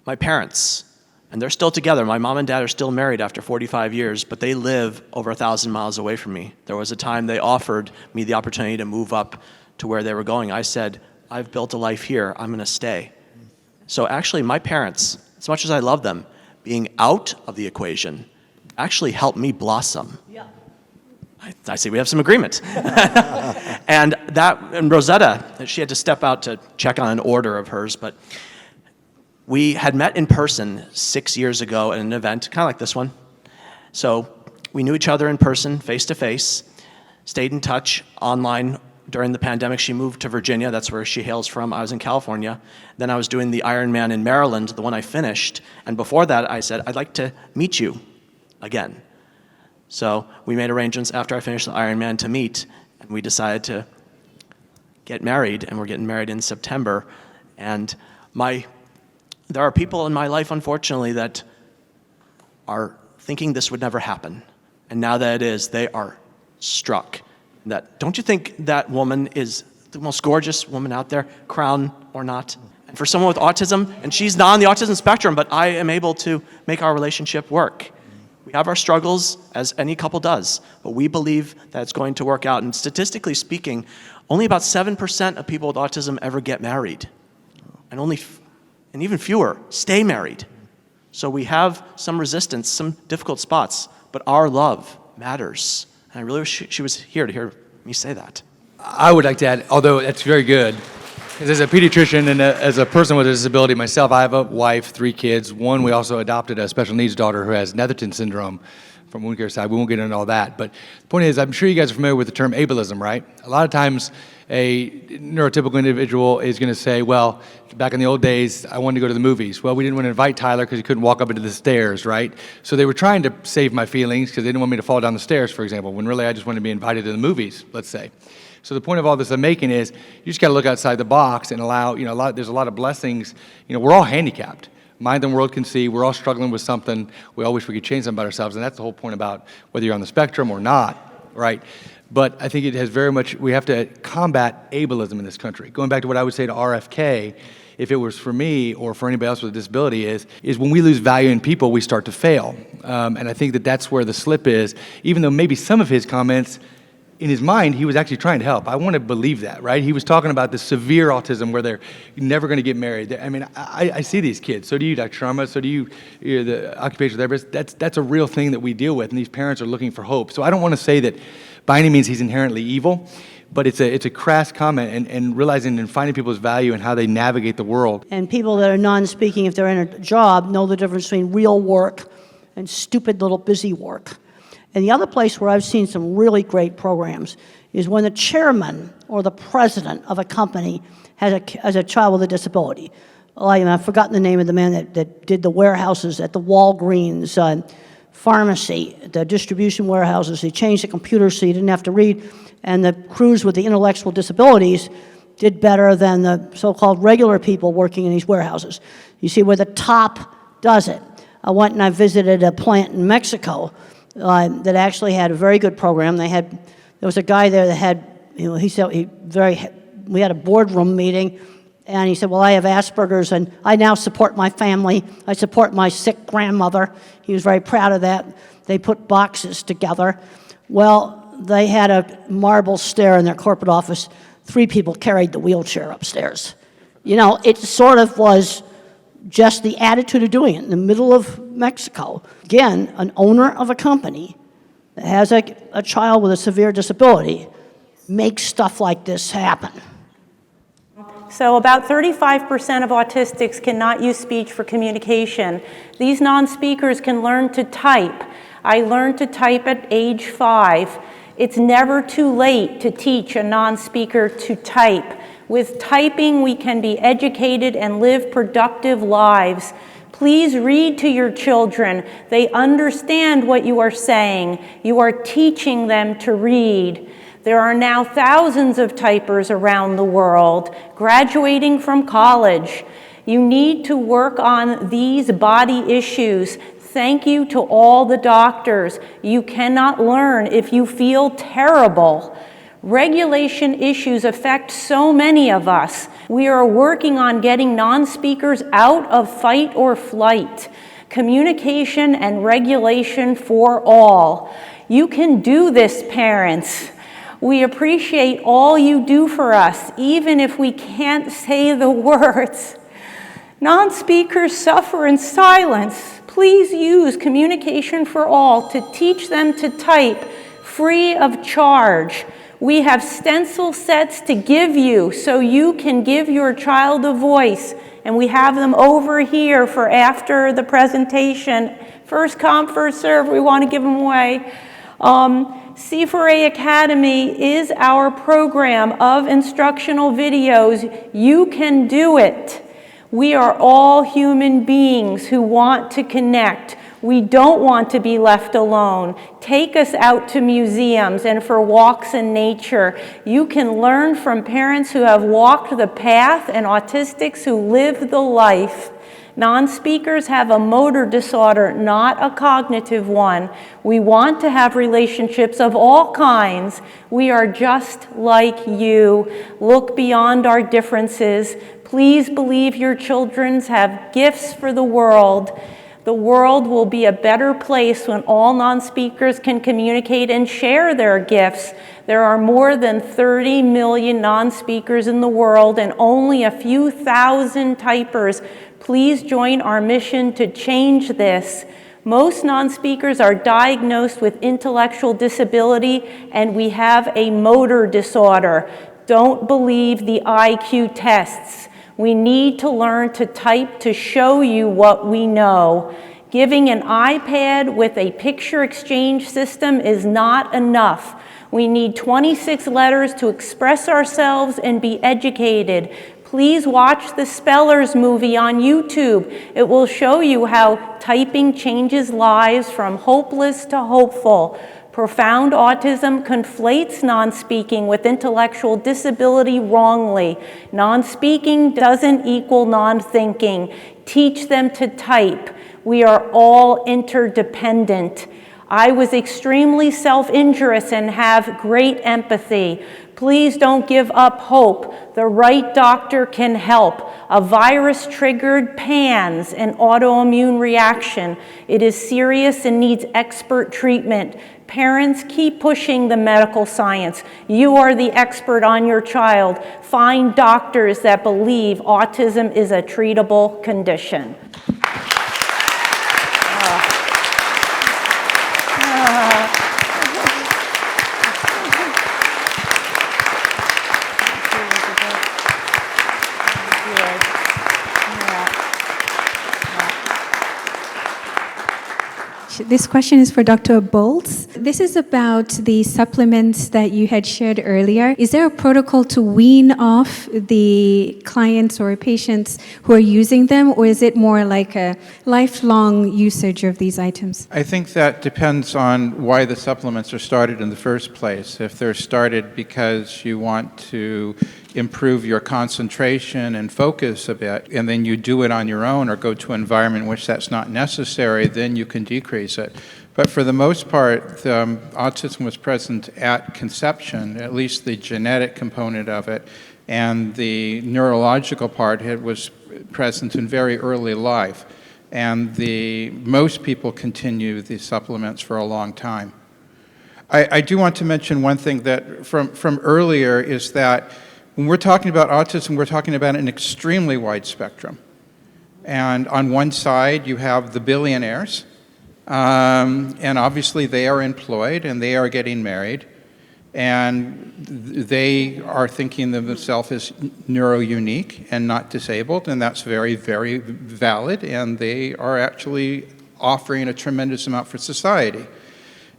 My parents, and they're still together. My mom and dad are still married after 45 years, but they live over 1,000 miles away from me. There was a time they offered me the opportunity to move up to where they were going. I said, I've built a life here. I'm going to stay. So actually, my parents, as much as I love them, being out of the equation actually helped me blossom. Yeah. I see we have some agreement. and Rosetta, she had to step out to check on an order of hers, but we had met in person 6 years ago at an event, kind of like this one. So we knew each other in person, face to face, stayed in touch online. During the pandemic, she moved to Virginia. That's where she hails from. I was in California. Then I was doing the Ironman in Maryland, the one I finished. And before that, I said, I'd like to meet you again. So we made arrangements after I finished the Ironman to meet, and we decided to get married, and we're getting married in September. And there are people in my life, unfortunately, that are thinking this would never happen. And now that it is, they are struck. Don't you think that woman is the most gorgeous woman out there, crown or not? And for someone with autism, and she's not on the autism spectrum, but I am able to make our relationship work. We have our struggles, as any couple does, but we believe that it's going to work out. And statistically speaking, only about 7% of people with autism ever get married. And even fewer stay married. So we have some resistance, some difficult spots, but our love matters. And I really wish she was here to hear me say that. I would like to add, although that's very good, because as a pediatrician and as a person with a disability myself, I have a wife, 3 kids. One, we also adopted a special needs daughter who has Netherton syndrome from wound care side. We won't get into all that. But the point is, I'm sure you guys are familiar with the term ableism, right? A lot of times A neurotypical individual is going to say, well, back in the old days, I wanted to go to the movies. Well, we didn't want to invite Tyler because he couldn't walk up into the stairs, right? So they were trying to save my feelings because they didn't want me to fall down the stairs, for example, when really I just wanted to be invited to the movies, let's say. So the point of all this I'm making is you just got to look outside the box and allow, there's a lot of blessings. We're all handicapped. Mind the world can see. We're all struggling with something. We all wish we could change something about ourselves, and that's the whole point about whether you're on the spectrum or not, right? But I think it has very much, we have to combat ableism in this country. Going back to what I would say to RFK, if it was for me or for anybody else with a disability, is when we lose value in people, we start to fail. And I think that's where the slip is, even though maybe some of his comments, in his mind, he was actually trying to help. I want to believe that, right? He was talking about the severe autism where they're never going to get married. I mean, I see these kids. So do you, Dr. Sharma. So do you, the occupational therapist. That's a real thing that we deal with, and these parents are looking for hope. So I don't want to say that by any means he's inherently evil, but it's a crass comment, and realizing and finding people's value and how they navigate the world. And people that are non-speaking, if they're in a job, know the difference between real work and stupid little busy work. And the other place where I've seen some really great programs is when the chairman or the president of a company has a child with a disability. I've forgotten the name of the man that did the warehouses at the Walgreens pharmacy, the distribution warehouses. He changed the computer so you didn't have to read, and the crews with the intellectual disabilities did better than the so-called regular people working in these warehouses. You see where the top does it. I went and I visited a plant in Mexico that actually had a very good program. There was a guy there that had, he said we had a boardroom meeting, and he said, well, I have Asperger's, and I now support my family. I support my sick grandmother. He was very proud of that. They put boxes together. Well, they had a marble stair in their corporate office. 3 people carried the wheelchair upstairs. It sort of was just the attitude of doing it in the middle of Mexico. Again, an owner of a company that has a child with a severe disability makes stuff like this happen. So about 35% of autistics cannot use speech for communication. These non-speakers can learn to type. I learned to type at age 5. It's never too late to teach a non-speaker to type. With typing, we can be educated and live productive lives. Please read to your children. They understand what you are saying. You are teaching them to read. There are now thousands of typers around the world graduating from college. You need to work on these body issues. Thank you to all the doctors. You cannot learn if you feel terrible. Regulation issues affect so many of us. We are working on getting non-speakers out of fight or flight. Communication and regulation for all. You can do this, parents. We appreciate all you do for us, even if we can't say the words. Non-speakers suffer in silence. Please use Communication for All to teach them to type free of charge. We have stencil sets to give you so you can give your child a voice, and we have them over here for after the presentation. First come, first serve, we want to give them away. C4A Academy is our program of instructional videos. You can do it. We are all human beings who want to connect. We don't want to be left alone. Take us out to museums and for walks in nature. You can learn from parents who have walked the path and autistics who live the life. Non-speakers have a motor disorder, not a cognitive one. We want to have relationships of all kinds. We are just like you. Look beyond our differences. Please believe your children have gifts for the world. The world will be a better place when all non-speakers can communicate and share their gifts. There are more than 30 million non-speakers in the world and only a few thousand typers. Please join our mission to change this. Most non-speakers are diagnosed with intellectual disability, and we have a motor disorder. Don't believe the IQ tests. We need to learn to type to show you what we know. Giving an iPad with a picture exchange system is not enough. We need 26 letters to express ourselves and be educated. Please watch the Spellers movie on YouTube. It will show you how typing changes lives from hopeless to hopeful. Profound autism conflates non-speaking with intellectual disability wrongly. Non-speaking doesn't equal non-thinking. Teach them to type. We are all interdependent. I was extremely self-injurious and have great empathy. Please don't give up hope. The right doctor can help. A virus-triggered PANS, an autoimmune reaction. It is serious and needs expert treatment. Parents, keep pushing the medical science. You are the expert on your child. Find doctors that believe autism is a treatable condition. This question is for Dr. Bolts. This is about the supplements that you had shared earlier. Is there a protocol to wean off the clients or patients who are using them, or is it more like a lifelong usage of these items? I think that depends on why the supplements are started in the first place. If they're started because you want to improve your concentration and focus a bit, and then you do it on your own or go to an environment in which that's not necessary, then you can decrease it. But for the most part, autism was present at conception, at least the genetic component of it, and the neurological part was present in very early life. And most people continue these supplements for a long time. I do want to mention one thing that from earlier is that when we're talking about autism, we're talking about an extremely wide spectrum. And on one side, you have the billionaires, and obviously they are employed and they are getting married, and they are thinking of themselves as neuro-unique and not disabled, and that's very, very valid, and they are actually offering a tremendous amount for society.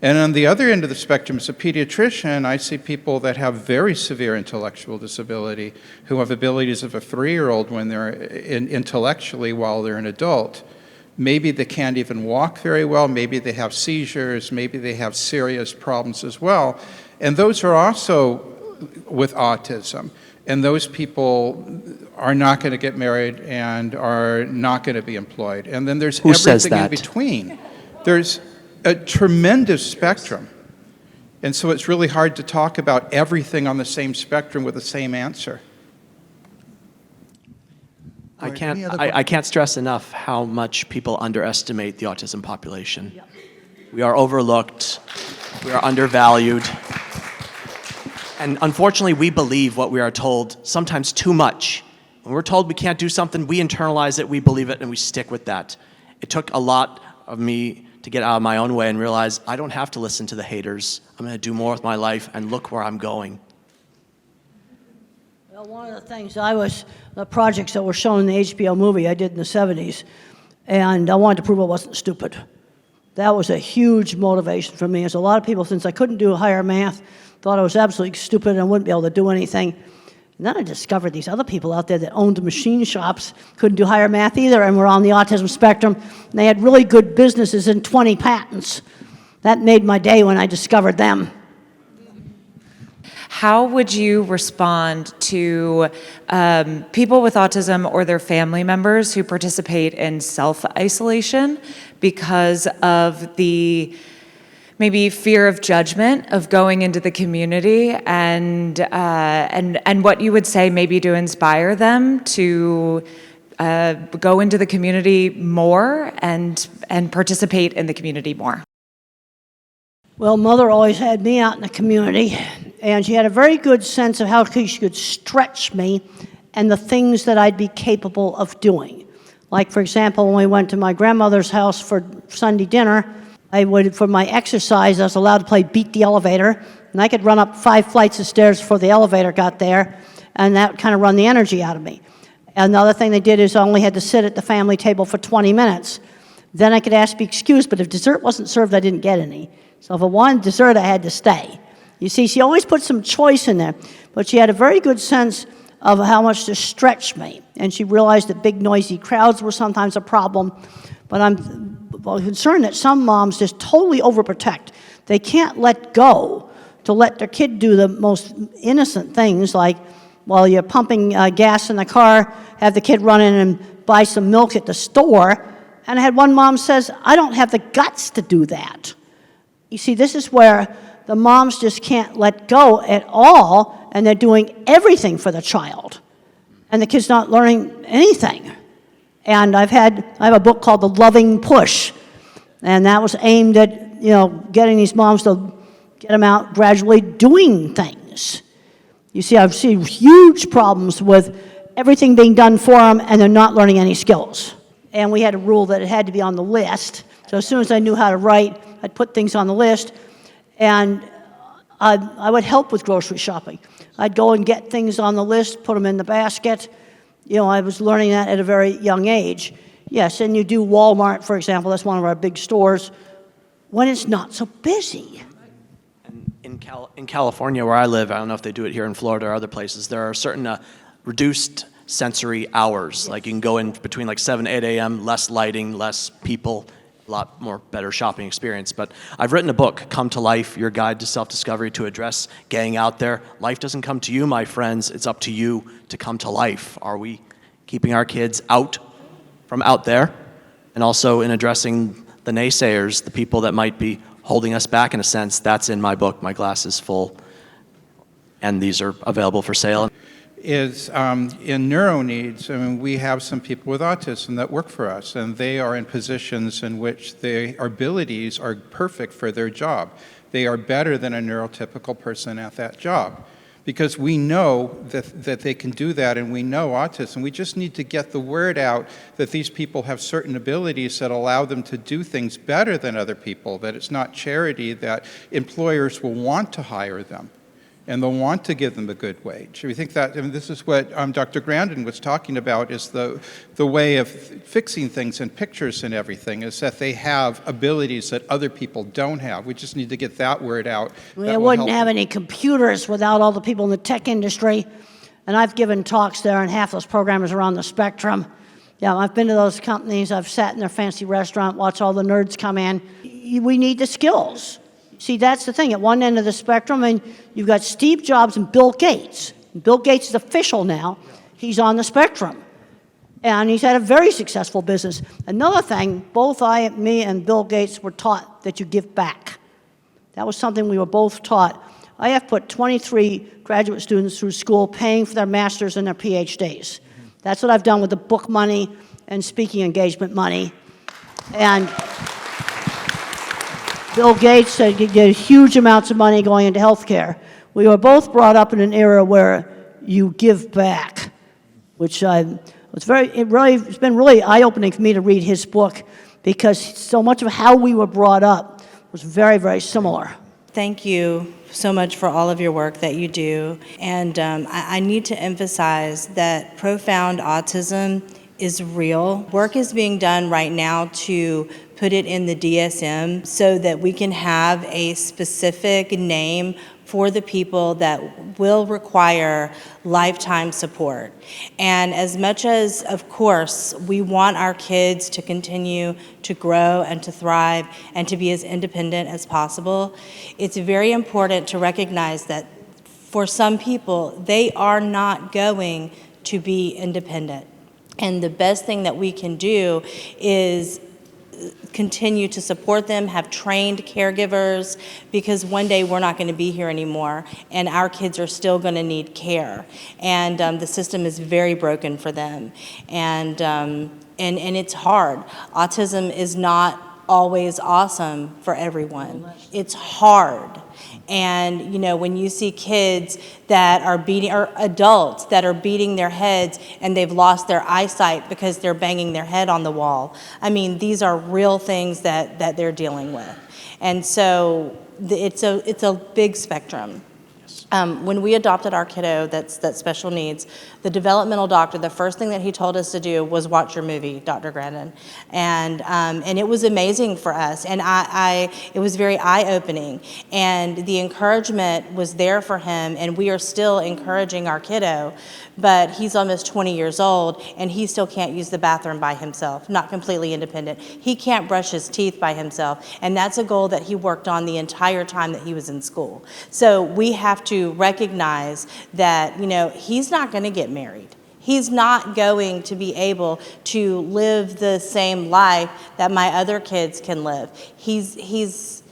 And on the other end of the spectrum, as a pediatrician, I see people that have very severe intellectual disability, who have abilities of a 3-year-old when they're intellectually while they're an adult. Maybe they can't even walk very well, maybe they have seizures, maybe they have serious problems as well. And those are also with autism. And those people are not going to get married and are not going to be employed. And then there's everything in between. There's a tremendous spectrum. And so it's really hard to talk about everything on the same spectrum with the same answer. I can't stress enough how much people underestimate the autism population. Yep. We are overlooked, we are undervalued, and unfortunately we believe what we are told, sometimes too much. When we're told we can't do something, we internalize it, we believe it, and we stick with that. It took a lot of me to get out of my own way and realize I don't have to listen to the haters. I'm going to do more with my life, and look where I'm going. Well, one of the things the projects that were shown in the HBO movie I did in the 70s, and I wanted to prove I wasn't stupid. That was a huge motivation for me, as a lot of people, since I couldn't do higher math, thought I was absolutely stupid and I wouldn't be able to do anything. And then I discovered these other people out there that owned machine shops, couldn't do higher math either, and were on the autism spectrum, and they had really good businesses and 20 patents. That made my day when I discovered them. How would you respond to people with autism or their family members who participate in self-isolation because of the maybe fear of judgment of going into the community, and what you would say maybe to inspire them to go into the community more and participate in the community more? Well, Mother always had me out in the community, and she had a very good sense of how she could stretch me and the things that I'd be capable of doing. Like, for example, when we went to my grandmother's house for Sunday dinner, for my exercise, I was allowed to play Beat the Elevator, and I could run up 5 flights of stairs before the elevator got there, and that kind of run the energy out of me. Another thing they did is I only had to sit at the family table for 20 minutes. Then I could ask to be excused, but if dessert wasn't served, I didn't get any. So if I wanted dessert, I had to stay. You see, she always put some choice in there, but she had a very good sense of how much to stretch me. And she realized that big, noisy crowds were sometimes a problem. But I'm concerned that some moms just totally overprotect. They can't let go to let their kid do the most innocent things, like while you're pumping gas in the car, have the kid run in and buy some milk at the store. And I had one mom says, I don't have the guts to do that. You see, this is where the moms just can't let go at all, and they're doing everything for the child. And the kid's not learning anything. And I have a book called The Loving Push, and that was aimed at, getting these moms to get them out gradually doing things. You see, I've seen huge problems with everything being done for them, and they're not learning any skills. And we had a rule that it had to be on the list. So as soon as I knew how to write, I'd put things on the list, and I would help with grocery shopping. I'd go and get things on the list, put them in the basket. I was learning that at a very young age. Yes, and you do Walmart, for example, that's one of our big stores, when it's not so busy. In California, where I live, I don't know if they do it here in Florida or other places, there are certain reduced sensory hours. Like you can go in between like 7, 8 a.m., less lighting, less people, a lot more better shopping experience. But I've written a book, Come to Life, Your Guide to Self-Discovery, to address getting out there. Life doesn't come to you, my friends. It's up to you to come to life. Are we keeping our kids out from out there? And also in addressing the naysayers, the people that might be holding us back in a sense. That's in my book, My Glass is Full. And these are available for sale. Is in neuro needs, we have some people with autism that work for us, and they are in positions in which their abilities are perfect for their job. They are better than a neurotypical person at that job, because we know that they can do that, and we know autism. We just need to get the word out that these people have certain abilities that allow them to do things better than other people, that it's not charity, that employers will want to hire them. And they'll want to give them a good wage. We think that, this is what Dr. Grandin was talking about, is the way of fixing things in pictures and everything, is that they have abilities that other people don't have. We just need to get that word out. We wouldn't have any computers without all the people in the tech industry. And I've given talks there, and half those programmers are on the spectrum. Yeah, I've been to those companies. I've sat in their fancy restaurant, watched all the nerds come in. We need the skills. See, that's the thing. At one end of the spectrum, and you've got Steve Jobs and Bill Gates. Bill Gates is official now. He's on the spectrum. And he's had a very successful business. Another thing, both me and Bill Gates were taught that you give back. That was something we were both taught. I have put 23 graduate students through school paying for their masters and their PhDs. That's what I've done with the book money and speaking engagement money. And Bill Gates said you get huge amounts of money going into healthcare. We were both brought up in an era where you give back, which it's been really eye-opening for me to read his book, because so much of how we were brought up was very, very similar. Thank you so much for all of your work that you do. And I need to emphasize that profound autism is real. Work is being done right now to put it in the DSM so that we can have a specific name for the people that will require lifetime support. And as much as, of course, we want our kids to continue to grow and to thrive and to be as independent as possible, it's very important to recognize that for some people, they are not going to be independent. And the best thing that we can do is continue to support them, have trained caregivers, because one day we're not going to be here anymore, and our kids are still going to need care. And the system is very broken for them. And it's hard. Autism is not always awesome for everyone. It's hard. And, when you see kids that are or adults that are beating their heads and they've lost their eyesight because they're banging their head on the wall, these are real things that they're dealing with. And so it's a big spectrum. Yes. When we adopted our kiddo that's special needs, the developmental doctor, the first thing that he told us to do was watch your movie, Dr. Grandin. And it was amazing for us. And it was very eye-opening. And the encouragement was there for him, and we are still encouraging our kiddo. But he's almost 20 years old, and he still can't use the bathroom by himself, not completely independent. He can't brush his teeth by himself, and that's a goal that he worked on the entire time that he was in school. So we have to recognize that, he's not going to get married. He's not going to be able to live the same life that my other kids can live. He's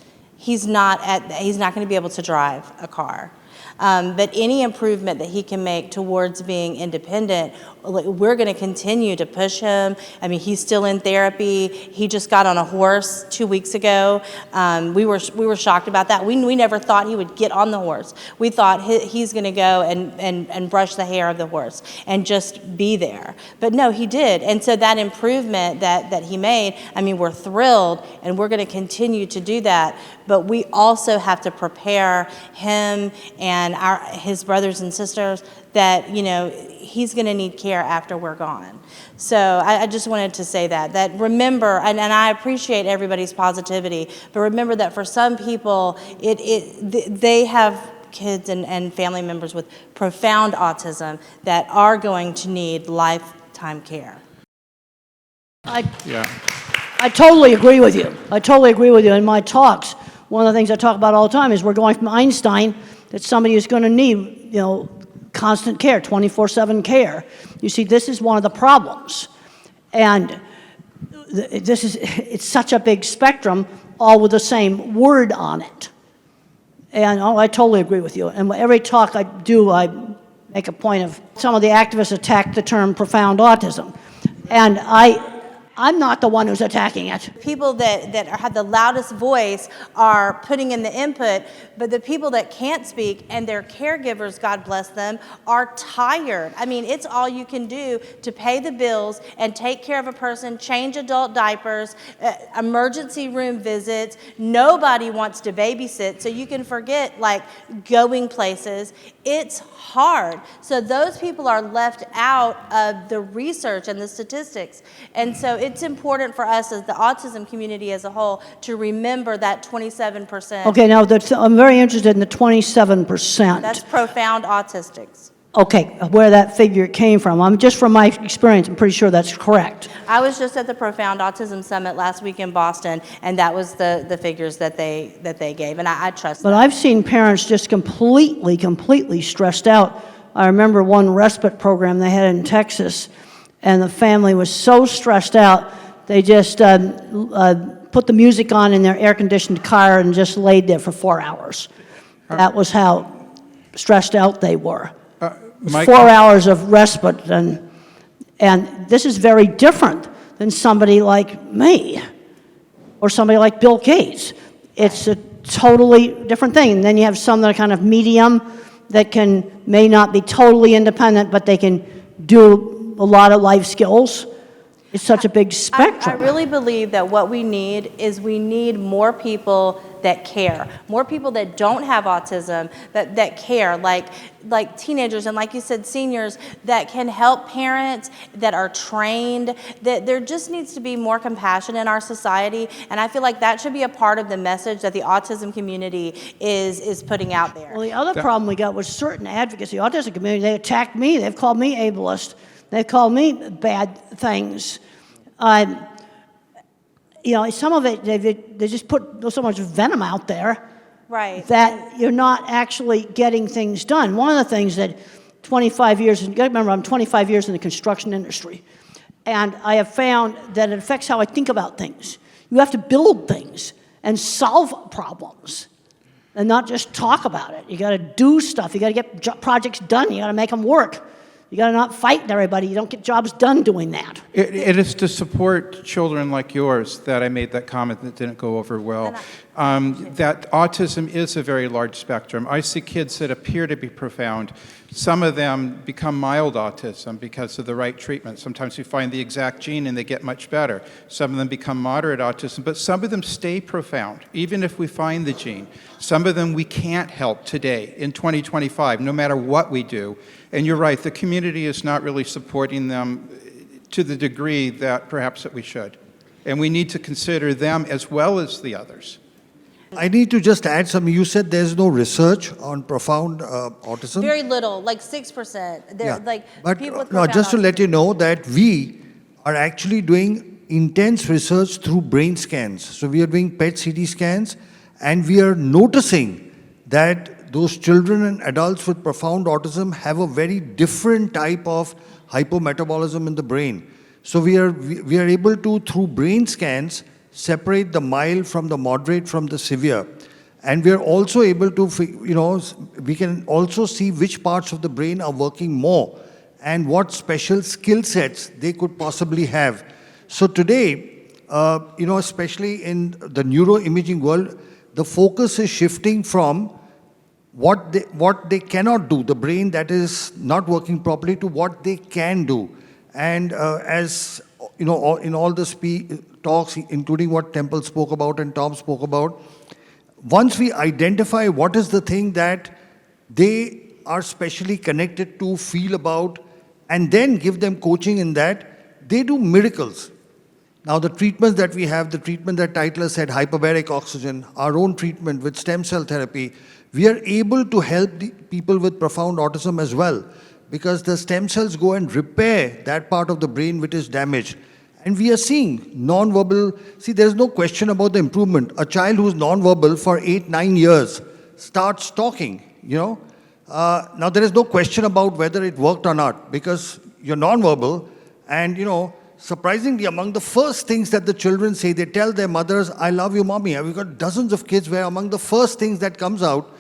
not going to be able to drive a car. But any improvement that he can make towards being independent, we're going to continue to push him. I mean, he's still in therapy. He just got on a horse 2 weeks ago. We were shocked about that. We never thought he would get on the horse. We thought he's going to go and brush the hair of the horse and just be there. But no, he did. And so that improvement that he made, I mean, we're thrilled, and we're going to continue to do that. But we also have to prepare him and his brothers and sisters that, he's going to need care after we're gone. So I just wanted to say that remember, and I appreciate everybody's positivity, but remember that for some people, they have kids and family members with profound autism that are going to need lifetime care. I totally agree with you. In my talks, one of the things I talk about all the time is we're going from Einstein that somebody is going to need, constant care, 24/7 care. You see, this is one of the problems. And it's such a big spectrum, all with the same word on it. And I totally agree with you. And every talk I do, I make a point of, some of the activists attack the term profound autism. And I'm not the one who's attacking it. People that have the loudest voice are putting in the input, but the people that can't speak and their caregivers, God bless them, are tired. I mean, it's all you can do to pay the bills and take care of a person, change adult diapers, emergency room visits. Nobody wants to babysit, so you can forget going places. It's hard. So those people are left out of the research and the statistics. And so it's important for us as the autism community as a whole to remember that 27%. Okay, now I'm very interested in the 27%. That's profound autistics. Okay, where that figure came from. Just from my experience, I'm pretty sure that's correct. I was just at the Profound Autism Summit last week in Boston, and that was the figures that they gave, and I trust But that. I've seen parents just completely stressed out. I remember one respite program they had in Texas, and the family was so stressed out, they just put the music on in their air-conditioned car and just laid there for 4 hours. That was how stressed out they were. 4 hours of respite, and this is very different than somebody like me or somebody like Bill Gates. It's a totally different thing. And then you have some that are kind of medium that may not be totally independent, but they can do a lot of life skills. It's such a big spectrum. I really believe that what we need more people that care, more people that don't have autism, that care, like teenagers and, like you said, seniors, that can help parents, that are trained, that there just needs to be more compassion in our society, and I feel like that should be a part of the message that the autism community is putting out there. Well, the other problem we got was certain advocacy, autism community, they attacked me, they've called me ableist, they called me bad things. Some of it, they just put so much venom out there, right, that you're not actually getting things done. One of the things that 25 years, and remember, I'm 25 years in the construction industry, and I have found that it affects how I think about things. You have to build things and solve problems and not just talk about it. You got to do stuff. You got to get projects done. You got to make them work. You got to not fight everybody. You don't get jobs done doing that. It is to support children like yours that I made that comment that didn't go over well. that autism is a very large spectrum. I see kids that appear to be profound. Some of them become mild autism because of the right treatment. Sometimes we find the exact gene and they get much better. Some of them become moderate autism, but some of them stay profound, even if we find the gene. Some of them we can't help today in 2025, no matter what we do. And you're right, the community is not really supporting them to the degree that perhaps that we should. And we need to consider them as well as the others. I need to just add something. You said there's no research on profound autism. Very little, like 6%. They're like But people with no, profound just to autism. let you know that we are actually doing intense research through brain scans. So we are doing PET CT scans, and we are noticing that those children and adults with profound autism have a very different type of hypometabolism in the brain. So we are able to, through brain scans, separate the mild from the moderate from the severe. And we are also able to, we can also see which parts of the brain are working more and what special skill sets they could possibly have. So today, especially in the neuroimaging world, the focus is shifting from what they cannot do, the brain that is not working properly, to what they can do. And as in all the talks, including what Temple spoke about and Tom spoke about, once we identify what is the thing that they are specially connected to, feel about, and then give them coaching in that, they do miracles. Now the treatments that we have, the treatment that Titler said, hyperbaric oxygen, our own treatment with stem cell therapy, we are able to help the people with profound autism as well, because the stem cells go and repair that part of the brain which is damaged. And we are seeing non-verbal, there's no question about the improvement. A child who's non-verbal for 8-9 years starts talking, Now there is no question about whether it worked or not, because you're non-verbal, and surprisingly, among the first things that the children say, they tell their mothers, "I love you, mommy." We've got dozens of kids where among the first things that comes out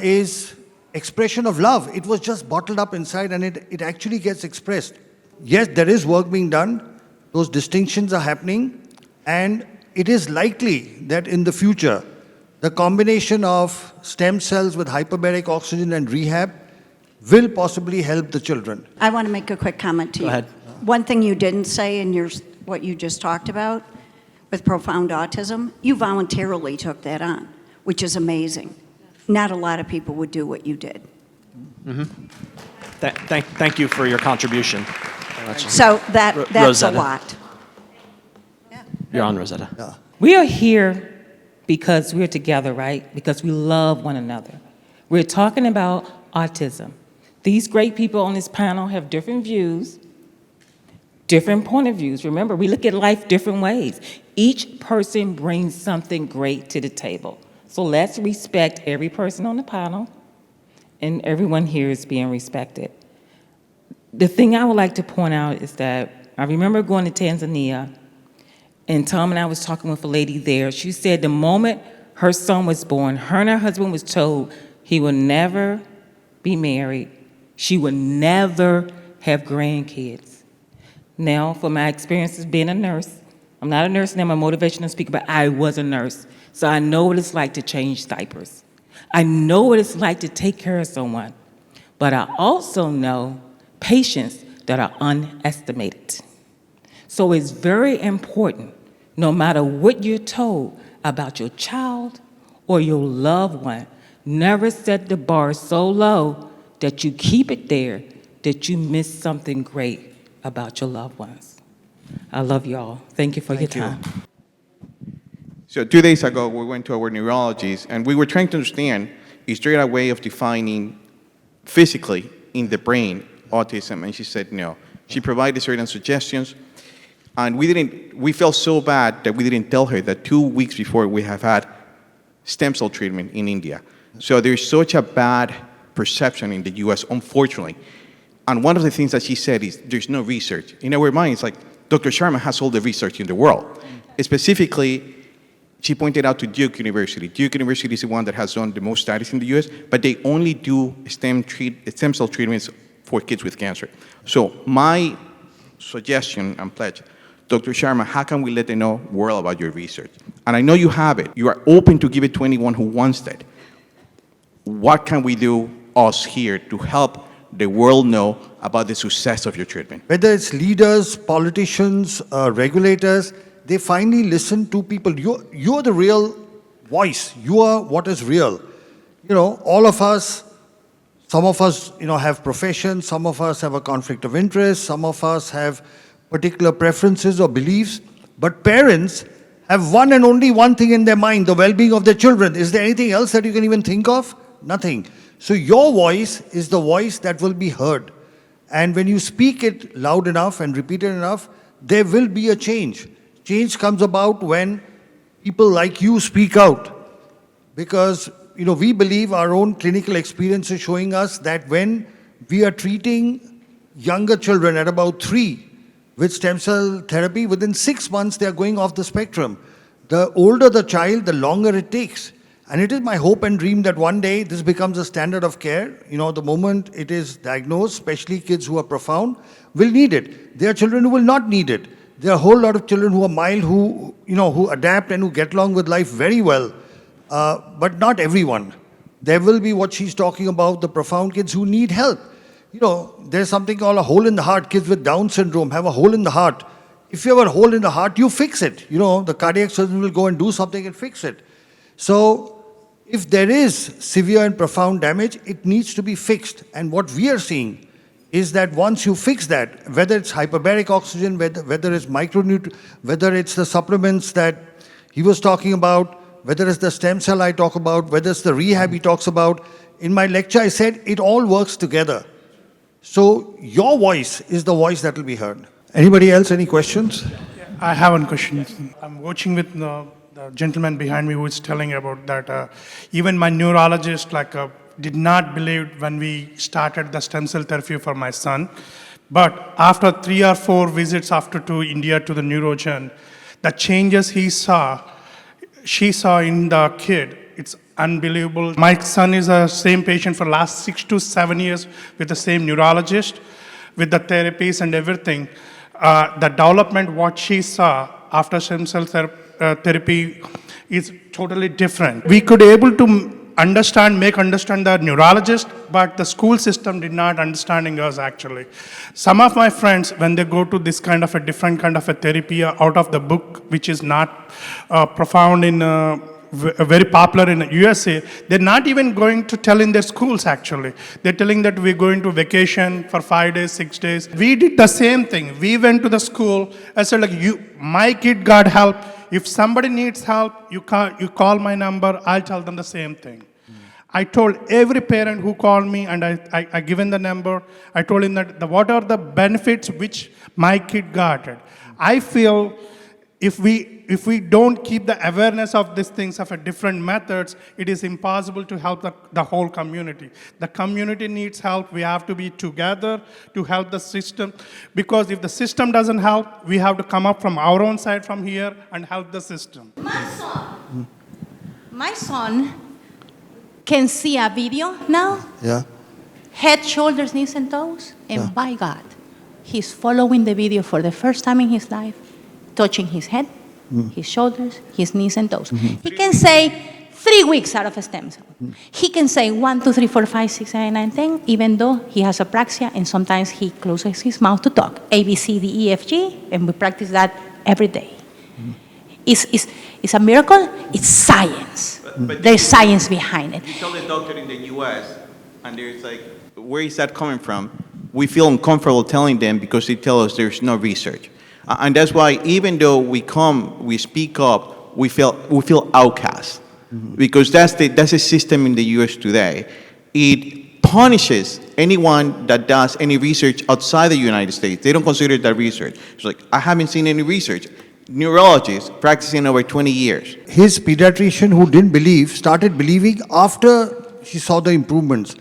is expression of love. It was just bottled up inside, and it actually gets expressed. Yes, there is work being done. Those distinctions are happening, and it is likely that in the future, the combination of stem cells with hyperbaric oxygen and rehab will possibly help the children. I want to make a quick comment to you. Go ahead. One thing you didn't say in what you just talked about with profound autism, you voluntarily took that on, which is amazing. Not a lot of people would do what you did. Mm-hmm. Thank you for your contribution. So that's Rosetta. a lot. You're on, Rosetta. We are here because we're together, right? Because we love one another. We're talking about autism. These great people on this panel have different views, different point of views. Remember, we look at life different ways. Each person brings something great to the table. So let's respect every person on the panel, and everyone here is being respected. The thing I would like to point out is that I remember going to Tanzania, and Tom and I was talking with a lady there. She said the moment her son was born, her and her husband was told he will never be married. She would never have grandkids. Now, for my experiences being a nurse, I'm not a nurse now, I'm a motivational speaker, but I was a nurse. So I know what it's like to change diapers. I know what it's like to take care of someone. But I also know patients that are underestimated. So it's very important, no matter what you're told about your child or your loved one, never set the bar so low that you keep it there, that you miss something great about your loved ones. I love you all. Thank you for your time. So 2 days ago, we went to our neurologist, and we were trying to understand, is there a way of defining physically in the brain autism? And she said no. She provided certain suggestions, and we felt so bad that we didn't tell her that 2 weeks before we have had stem cell treatment in India. So there's such a bad perception in the US, unfortunately. And one of the things that she said is there's no research. In our minds, like, Dr. Sharma has all the research in the world. Specifically, she pointed out to Duke University. Duke University is the one that has done the most studies in the US, but they only do stem cell treatments for kids with cancer. So my suggestion and pledge, Dr. Sharma, how can we let the world about your research? And I know you have it. You are open to give it to anyone who wants it. What can we do, us here, to help the world know about the success of your treatment? Whether it's leaders, politicians, regulators, they finally listen to people. You're the real voice. You are what is real. All of us, some of us, have professions, some of us have a conflict of interest, some of us have particular preferences or beliefs, but parents have one and only one thing in their mind, the well-being of their children. Is there anything else that you can even think of? Nothing. So your voice is the voice that will be heard. And when you speak it loud enough and repeat it enough, there will be a change. Change comes about when people like you speak out. Because, we believe our own clinical experience is showing us that when we are treating younger children at about 3 with stem cell therapy, within 6 months they are going off the spectrum. The older the child, the longer it takes. And it is my hope and dream that one day this becomes a standard of care. The moment it is diagnosed, especially kids who are profound, will need it. There are children who will not need it. There are a whole lot of children who are mild, who adapt and who get along with life very well. But not everyone. There will be what she's talking about, the profound kids who need help. There's something called a hole in the heart. Kids with Down syndrome have a hole in the heart. If you have a hole in the heart, you fix it. The cardiac surgeon will go and do something and fix it. So if there is severe and profound damage, it needs to be fixed. And what we are seeing is that once you fix that, whether it's hyperbaric oxygen, whether it's micronutrients, whether it's the supplements that he was talking about, whether it's the stem cell I talk about, whether it's the rehab he talks about, in my lecture I said it all works together. So your voice is the voice that will be heard. Anybody else, any questions? I have one question. I'm watching with the gentleman behind me who is telling about that. Even my neurologist did not believe when we started the stem cell therapy for my son. But after 3 or 4 visits to India to the neurogen, the changes she saw in the kid, it's unbelievable. My son is the same patient for the last 6 to 7 years with the same neurologist, with the therapies and everything. The development, what she saw after stem cell therapy is totally different. We could able to make understand the neurologist, but the school system did not understanding us actually. Some of my friends, when they go to this kind of a different kind of a therapy out of the book, which is not profound in very popular in USA, they're not even going to tell in their schools actually. They're telling that we're going to vacation for 5 days, 6 days. We did the same thing. We went to the school. I said my kid got help. If somebody needs help, you call my number, I'll tell them the same thing. I told every parent who called me, and I given the number, I told him that what are the benefits which my kid got. I feel if we don't keep the awareness of these things, of different methods, it is impossible to help the whole community. The community needs help. We have to be together to help the system. Because if the system doesn't help, we have to come up from our own side from here and help the system. My son can see a video now. Yeah. Head, shoulders, knees, and toes. And by God, he's following the video for the first time in his life, touching his head, his shoulders, his knees, and toes. He can say 3 weeks out of a stem cell. He can say 1, 2, 3, 4, 5, 6, 7, 8, 9, 10, even though he has apraxia, and sometimes he closes his mouth to talk. A, B, C, D, E, F, G, and we practice that every day. It's a miracle. It's science. But there's science behind it. You tell the doctor in the U.S., and there's where is that coming from? We feel uncomfortable telling them because they tell us there's no research. And that's why even though we speak up, we feel outcast. Because that's the system in the U.S. today. It punishes anyone that does any research outside the United States. They don't consider that research. It's I haven't seen any research. Neurologist practicing over 20 years. His pediatrician who didn't believe started believing after she saw the improvements.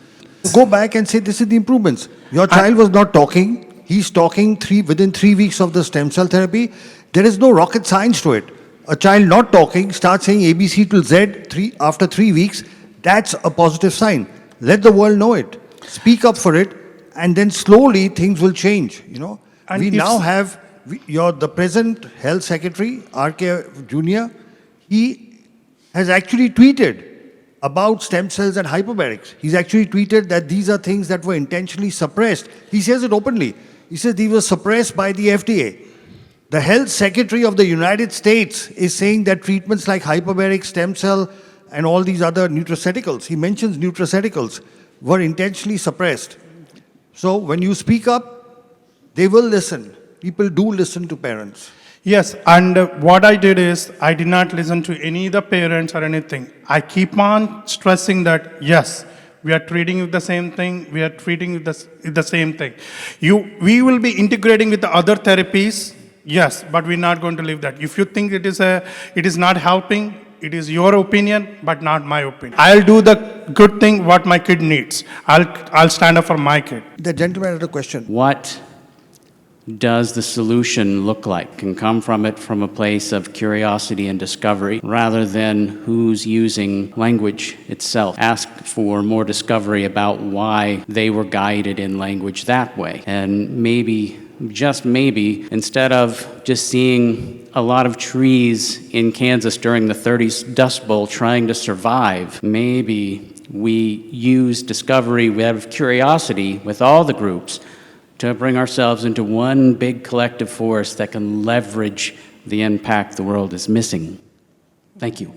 Go back and say, this is the improvements. Your child was not talking. He's talking within 3 weeks of the stem cell therapy. There is no rocket science to it. A child not talking starts saying ABC till Z after 3 weeks. That's a positive sign. Let the world know it. Speak up for it, and then slowly things will change. And we now have the present health secretary, R.K. Jr., he has actually tweeted about stem cells and hyperbarics. He's actually tweeted that these are things that were intentionally suppressed. He says it openly. He says these were suppressed by the FDA. The health secretary of the United States is saying that treatments like hyperbaric stem cell and all these other nutraceuticals, he mentions nutraceuticals, were intentionally suppressed. So when you speak up, they will listen. People do listen to parents. Yes, and what I did is, I did not listen to any of the parents or anything. I keep on stressing that, yes, we are treating with the same thing, we are treating with the same thing. We will be integrating with the other therapies, yes, but we're not going to leave that. If you think it is not helping, it is your opinion, but not my opinion. I'll do the good thing what my kid needs. I'll stand up for my kid. The gentleman had a question. What does the solution look like? Can come from a place of curiosity and discovery rather than who's using language itself. Ask for more discovery about why they were guided in language that way. And maybe, just maybe, instead of just seeing a lot of trees in Kansas during the 30s Dust Bowl trying to survive, maybe we use discovery, we have curiosity with all the groups to bring ourselves into one big collective force that can leverage the impact the world is missing. Thank you.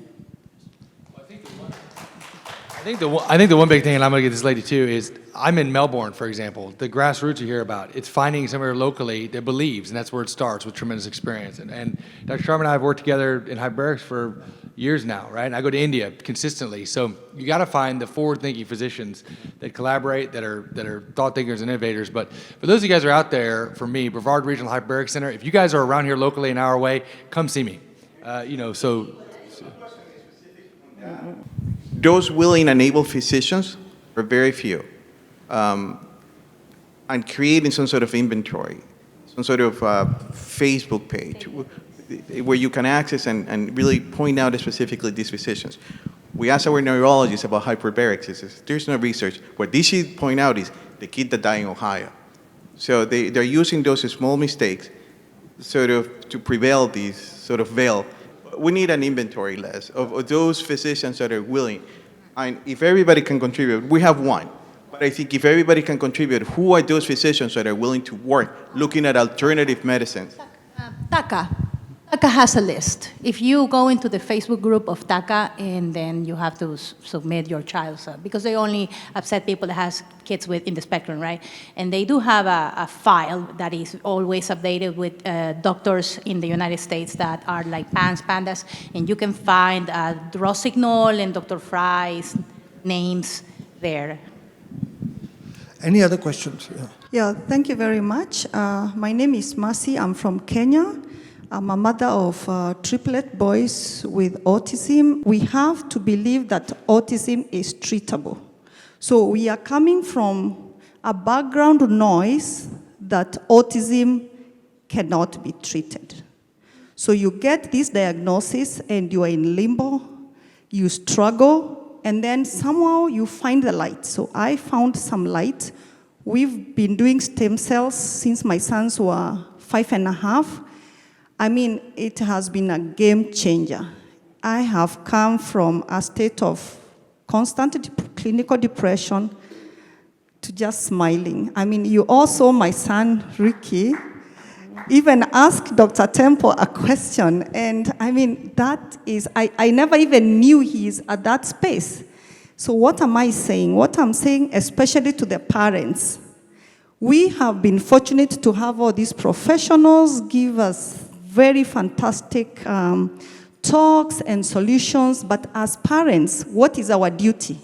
I think the one big thing, and I'm going to get this lady too, is I'm in Melbourne, for example. The grassroots you hear about, it's finding somewhere locally that believes, and that's where it starts, with tremendous experience. And Dr. Sharma and I have worked together in hyperbarics for years now, right? And I go to India consistently. So you got to find the forward-thinking physicians that collaborate, that are thought thinkers and innovators. But for those of you guys who are out there, for me, Brevard Regional Hyperbaric Center, if you guys are around here locally an hour away, come see me. Those willing and able physicians are very few. And creating some sort of inventory, some sort of Facebook page where you can access and really point out specifically these physicians. We asked our neurologists about hyperbarics. There's no research. What they should point out is the kid that died in Ohio. So they're using those small mistakes sort of to prevail these sort of veil. We need an inventory list of those physicians that are willing. And if everybody can contribute, we have one. But I think if everybody can contribute, who are those physicians that are willing to work looking at alternative medicines? TACA has a list. If you go into the Facebook group of TACA, and then you have to submit your child, because they only accept people that has kids in the spectrum, right? And they do have a file that is always updated with doctors in the United States that are like pandas, and you can find Rossignol and Dr. Fry's names there. Any other questions? Yeah, thank you very much. My name is Masi. I'm from Kenya. I'm a mother of triplet boys with autism. We have to believe that autism is treatable. So we are coming from a background noise that autism cannot be treated. So you get this diagnosis and you are in limbo, you struggle, and then somehow you find the light. So I found some light. We've been doing stem cells since my sons were 5.5. I mean, it has been a game changer. I have come from a state of constant clinical depression to just smiling. I mean, you also, my son, Ricky, even asked Dr. Temple a question, and I mean, that is, I never even knew he's at that space. So what am I saying? What I'm saying, especially to the parents, we have been fortunate to have all these professionals give us very fantastic talks and solutions, but as parents, what is our duty?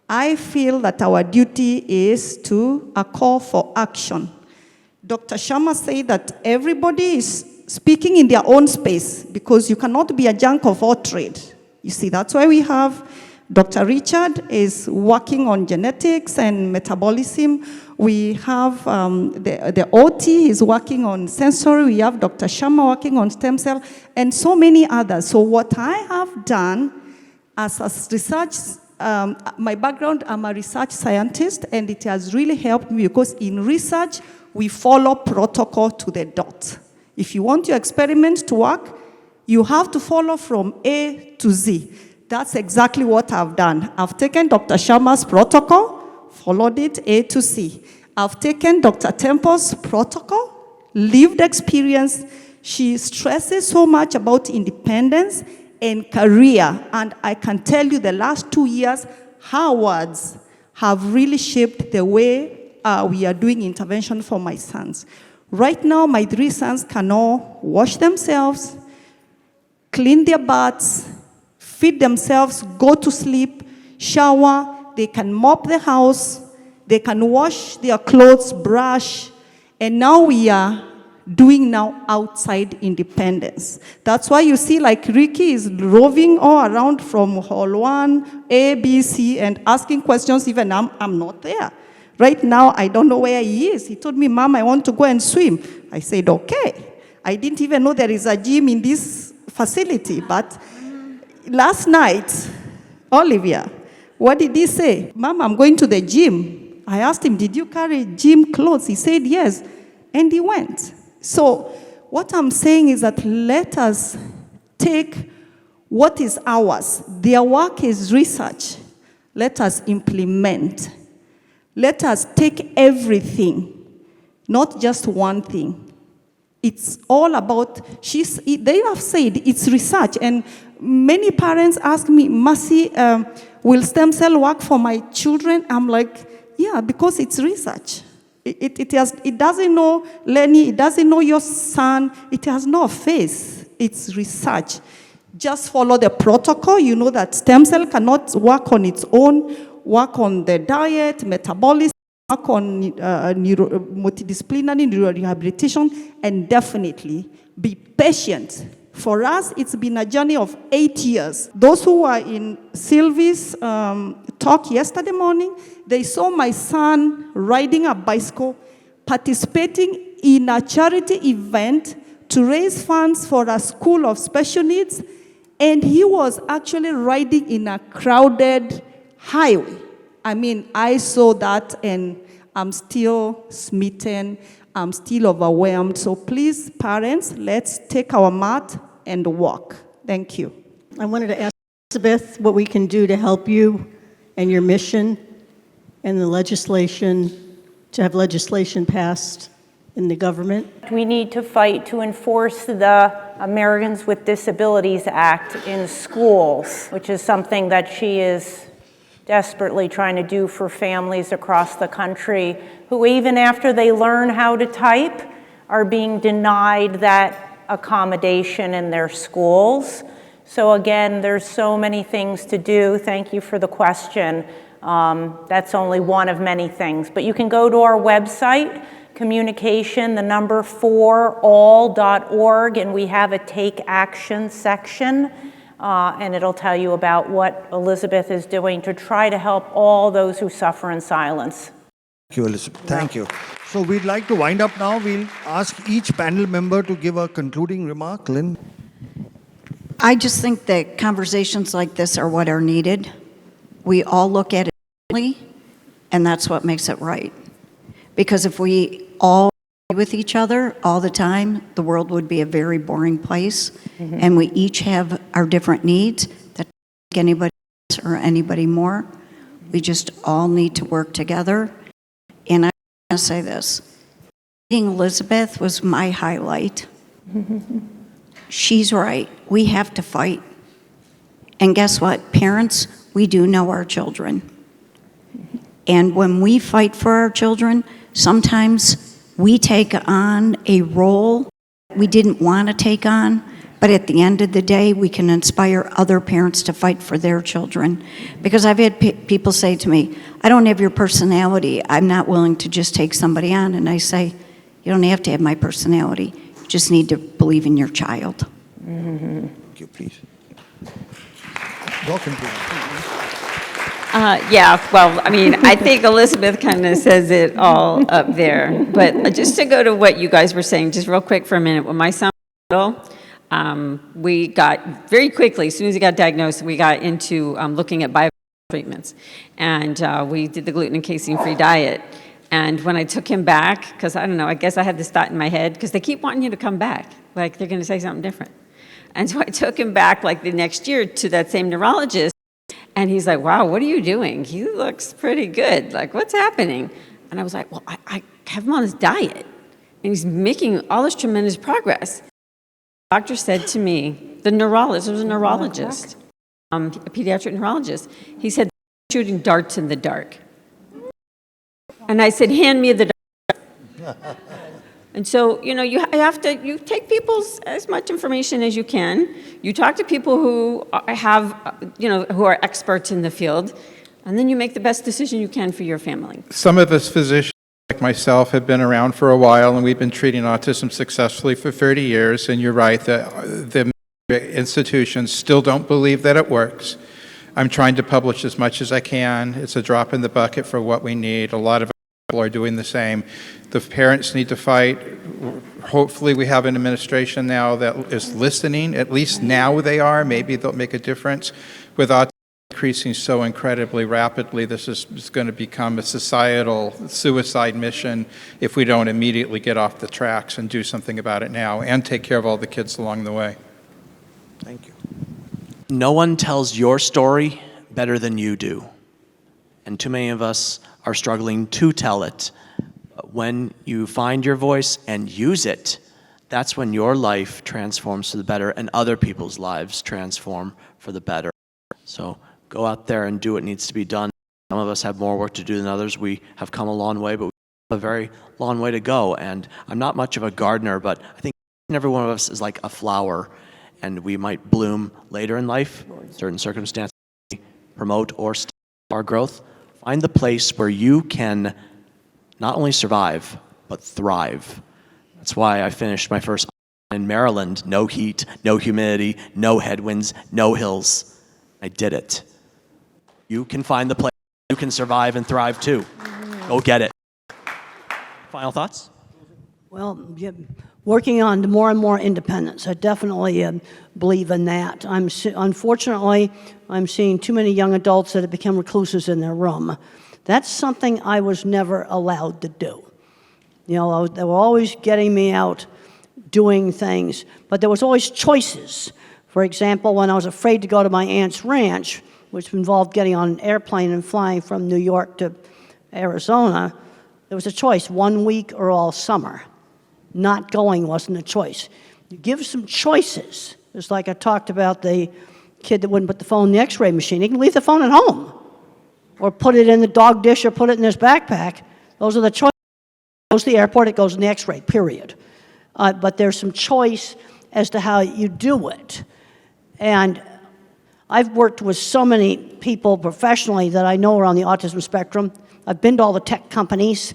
I feel that our duty is to a call for action. Dr. Sharma said that everybody is speaking in their own space because you cannot be a jack of all trade. You see, that's why we have Dr. Richard is working on genetics and metabolism. We have the OT is working on sensory. We have Dr. Sharma working on stem cell, and so many others. So what I have done as a research, my background, I'm a research scientist, and it has really helped me because in research, we follow protocol to the dot. If you want your experiment to work, you have to follow from A to Z. That's exactly what I've done. I've taken Dr. Sharma's protocol, followed it A to C. I've taken Dr. Temple's protocol, lived experience. She stresses so much about independence and career. And I can tell you the last 2 years, her words have really shaped the way we are doing intervention for my sons. Right now, my 3 sons can all wash themselves, clean their butts, feed themselves, go to sleep, shower, they can mop the house, they can wash their clothes, brush, and now we are doing now outside independence. That's why you see like Ricky is roving all around from hall 1, A, B, C, and asking questions even I'm not there. Right now, I don't know where he is. He told me, Mom, I want to go and swim. I said, okay. I didn't even know there is a gym in this facility, but last night, Olivia, what did he say? Mom, I'm going to the gym. I asked him, did you carry gym clothes? He said, yes, and he went. So what I'm saying is that let us take what is ours. Their work is research. Let us implement. Let us take everything, not just one thing. It's all about, they have said it's research, and many parents ask me, Mercy, will stem cell work for my children? I'm like, yeah, because it's research. It doesn't know Lenny, it doesn't know your son, it has no face. It's research. Just follow the protocol. You know that stem cell cannot work on its own. Work on the diet, metabolism, work on multidisciplinary neurorehabilitation, and definitely be patient. For us, it's been a journey of 8 years. Those who were in Sylvie's talk yesterday morning, they saw my son riding a bicycle, participating in a charity event to raise funds for a school of special needs, and he was actually riding in a crowded highway. I mean, I saw that and I'm still smitten, I'm still overwhelmed. So please, parents, let's take our mat and walk. Thank you. I wanted to ask Elizabeth what we can do to help you and your mission and the legislation, to have legislation passed in the government. We need to fight to enforce the Americans with Disabilities Act in schools, which is something that she is desperately trying to do for families across the country who, even after they learn how to type, are being denied that accommodation in their schools. So again, there's so many things to do. Thank you for the question. That's only one of many things. But you can go to our website, communication, 4all.org, and we have a take action section. And it'll tell you about what Elizabeth is doing to try to help all those who suffer in silence. Thank you, Elizabeth. Thank you. So we'd like to wind up now. We'll ask each panel member to give a concluding remark. Lynn? I just think that conversations like this are what are needed. We all look at it differently, and that's what makes it right. Because if we all with each other all the time, the world would be a very boring place. Mm-hmm. And we each have our different needs that don't make anybody less or anybody more. We just all need to work together. And I want to say this. Meeting Elizabeth was my highlight. Mm-hmm. She's right. We have to fight. And guess what? Parents, we do know our children. And when we fight for our children, sometimes we take on a role we didn't want to take on, but at the end of the day, we can inspire other parents to fight for their children. Because I've had people say to me, I don't have your personality. I'm not willing to just take somebody on. And I say, you don't have to have my personality. You just need to believe in your child. Mm-hmm. Thank you, please. Welcome, please. Yeah, well, I mean, I think Elizabeth kind of says it all up there. But just to go to what you guys were saying, just real quick for a minute, when my son was little, we got very quickly, as soon as he got diagnosed, we got into looking at bio treatments. And we did the gluten and casein-free diet. And when I took him back, because I don't know, I guess I had this thought in my head, because they keep wanting you to come back, like they're going to say something different. And so I took him back like the next year to that same neurologist, and he's like, wow, what are you doing? He looks pretty good. Like, what's happening? And I was like, well, I have him on his diet, and he's making all this tremendous progress. The doctor said to me, the neurologist, it was a neurologist, a pediatric neurologist, he said, shooting darts in the dark. And I said, hand me the dart. And so, you know, you take people's as much information as you can. You talk to people who have, who are experts in the field, and then you make the best decision you can for your family. Some of us physicians, like myself, have been around for a while, and we've been treating autism successfully for 30 years, and you're right, the institutions still don't believe that it works. I'm trying to publish as much as I can. It's a drop in the bucket for what we need. A lot of people are doing the same. The parents need to fight. Hopefully we have an administration now that is listening. At least now they are. Maybe they'll make a difference. With autism increasing so incredibly rapidly, this is going to become a societal suicide mission if we don't immediately get off the tracks and do something about it now and take care of all the kids along the way. Thank you. No one tells your story better than you do. And too many of us are struggling to tell it. But when you find your voice and use it, that's when your life transforms for the better and other people's lives transform for the better. So go out there and do what needs to be done. Some of us have more work to do than others. We have come a long way, but we have a very long way to go. And I'm not much of a gardener, but I think every one of us is like a flower, and we might bloom later in life. Certain circumstances promote or stop our growth. Find the place where you can not only survive, but thrive. That's why I finished my first in Maryland. No heat, no humidity, no headwinds, no hills. I did it. You can find the place you can survive and thrive too. Go get it. Final thoughts? Well, yeah, working on more and more independence. I definitely believe in that. Unfortunately, I'm seeing too many young adults that have become recluses in their room. That's something I was never allowed to do. You know, they were always getting me out doing things, but there was always choices. For example, when I was afraid to go to my aunt's ranch, which involved getting on an airplane and flying from New York to Arizona, there was a choice, 1 week or all summer. Not going wasn't a choice. You give some choices. Just like I talked about the kid that wouldn't put the phone in the x-ray machine. He can leave the phone at home or put it in the dog dish or put it in his backpack. Those are the choices. It goes to the airport, it goes in the x-ray, period. But there's some choice as to how you do it. And I've worked with so many people professionally that I know are on the autism spectrum. I've been to all the tech companies.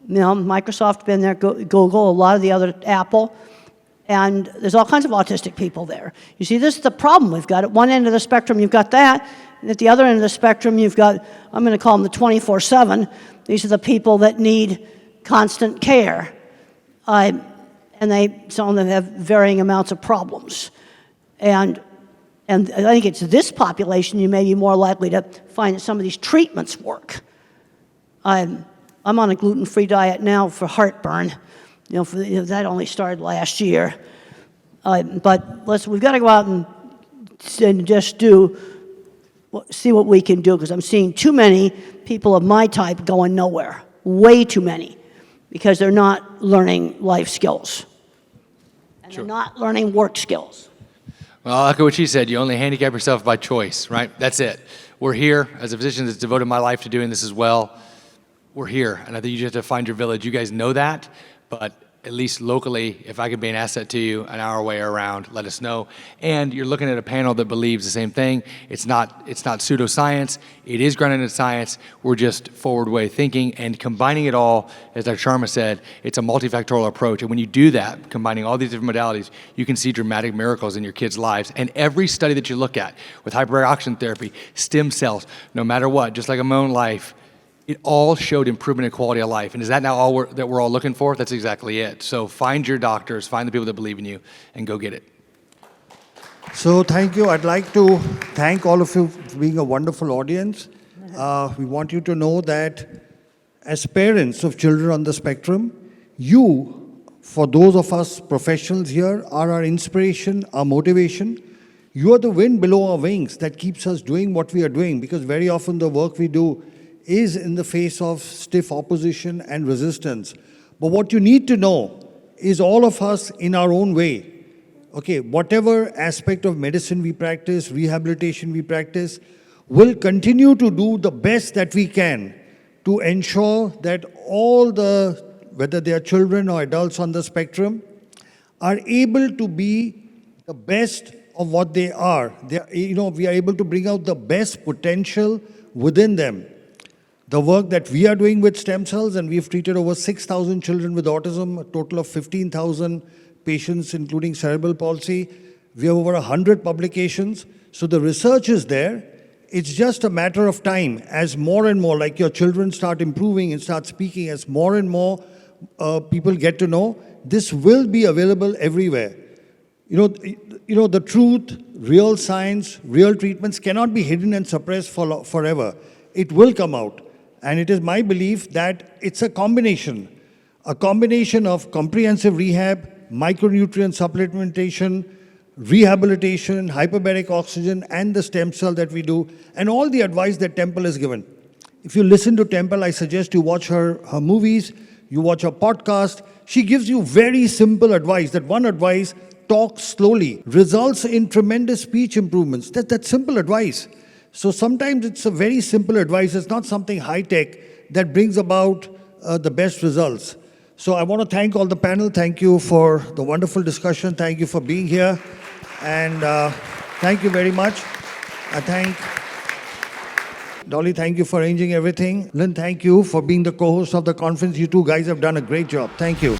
You know, Microsoft, been there, Google, a lot of the other, Apple, and there's all kinds of autistic people there. You see, this is the problem we've got. At one end of the spectrum, you've got that, and at the other end of the spectrum, you've got, I'm going to call them the 24/7. These are the people that need constant care, and some of them have varying amounts of problems. And I think it's this population you may be more likely to find that some of these treatments work. I'm on a gluten-free diet now for heartburn. That only started last year. But we've got to go out and just see what we can do, because I'm seeing too many people of my type going nowhere. Way too many, because they're not learning life skills. And they're not learning work skills. Well, I'll echo what she said. You only handicap yourself by choice, right? That's it. We're here as a physician that's devoted my life to doing this as well. We're here, and I think you just have to find your village. You guys know that, but at least locally, if I could be an asset to you an hour way around, let us know. And you're looking at a panel that believes the same thing. It's not pseudoscience. It is grounded in science. We're just forward way thinking and combining it all. As Dr. Sharma said, it's a multifactorial approach. And when you do that, combining all these different modalities, you can see dramatic miracles in your kids' lives. And every study that you look at with hyperbaric oxygen therapy, stem cells, no matter what, just like in my own life, it all showed improvement in quality of life. And is that now all we're all looking for? That's exactly it. So find your doctors, find the people that believe in you, and go get it. So thank you. I'd like to thank all of you for being a wonderful audience. We want you to know that as parents of children on the spectrum, you, for those of us professionals here, are our inspiration, our motivation. You are the wind below our wings that keeps us doing what we are doing, because very often the work we do is in the face of stiff opposition and resistance. But what you need to know is all of us in our own way, okay, whatever aspect of medicine we practice, rehabilitation we practice, will continue to do the best that we can to ensure that all the, whether they are children or adults on the spectrum, are able to be the best of what they are. We are able to bring out the best potential within them. The work that we are doing with stem cells, and we've treated over 6,000 children with autism, a total of 15,000 patients, including cerebral palsy. We have over 100 publications. So the research is there. It's just a matter of time as more and more, like your children start improving and start speaking, as more and more people get to know, this will be available everywhere. The truth, real science, real treatments cannot be hidden and suppressed forever. It will come out. And it is my belief that it's a combination of comprehensive rehab, micronutrient supplementation, rehabilitation, hyperbaric oxygen, and the stem cell that we do, and all the advice that Temple has given. If you listen to Temple, I suggest you watch her movies, you watch her podcast. She gives you very simple advice. That one advice, talk slowly, results in tremendous speech improvements. That's simple advice. So sometimes it's a very simple advice. It's not something high-tech that brings about the best results. So I want to thank all the panel. Thank you for the wonderful discussion. Thank you for being here. And thank you very much. I thank Dolly, thank you for arranging everything. Lynn, thank you for being the co-host of the conference. You two guys have done a great job. Thank you.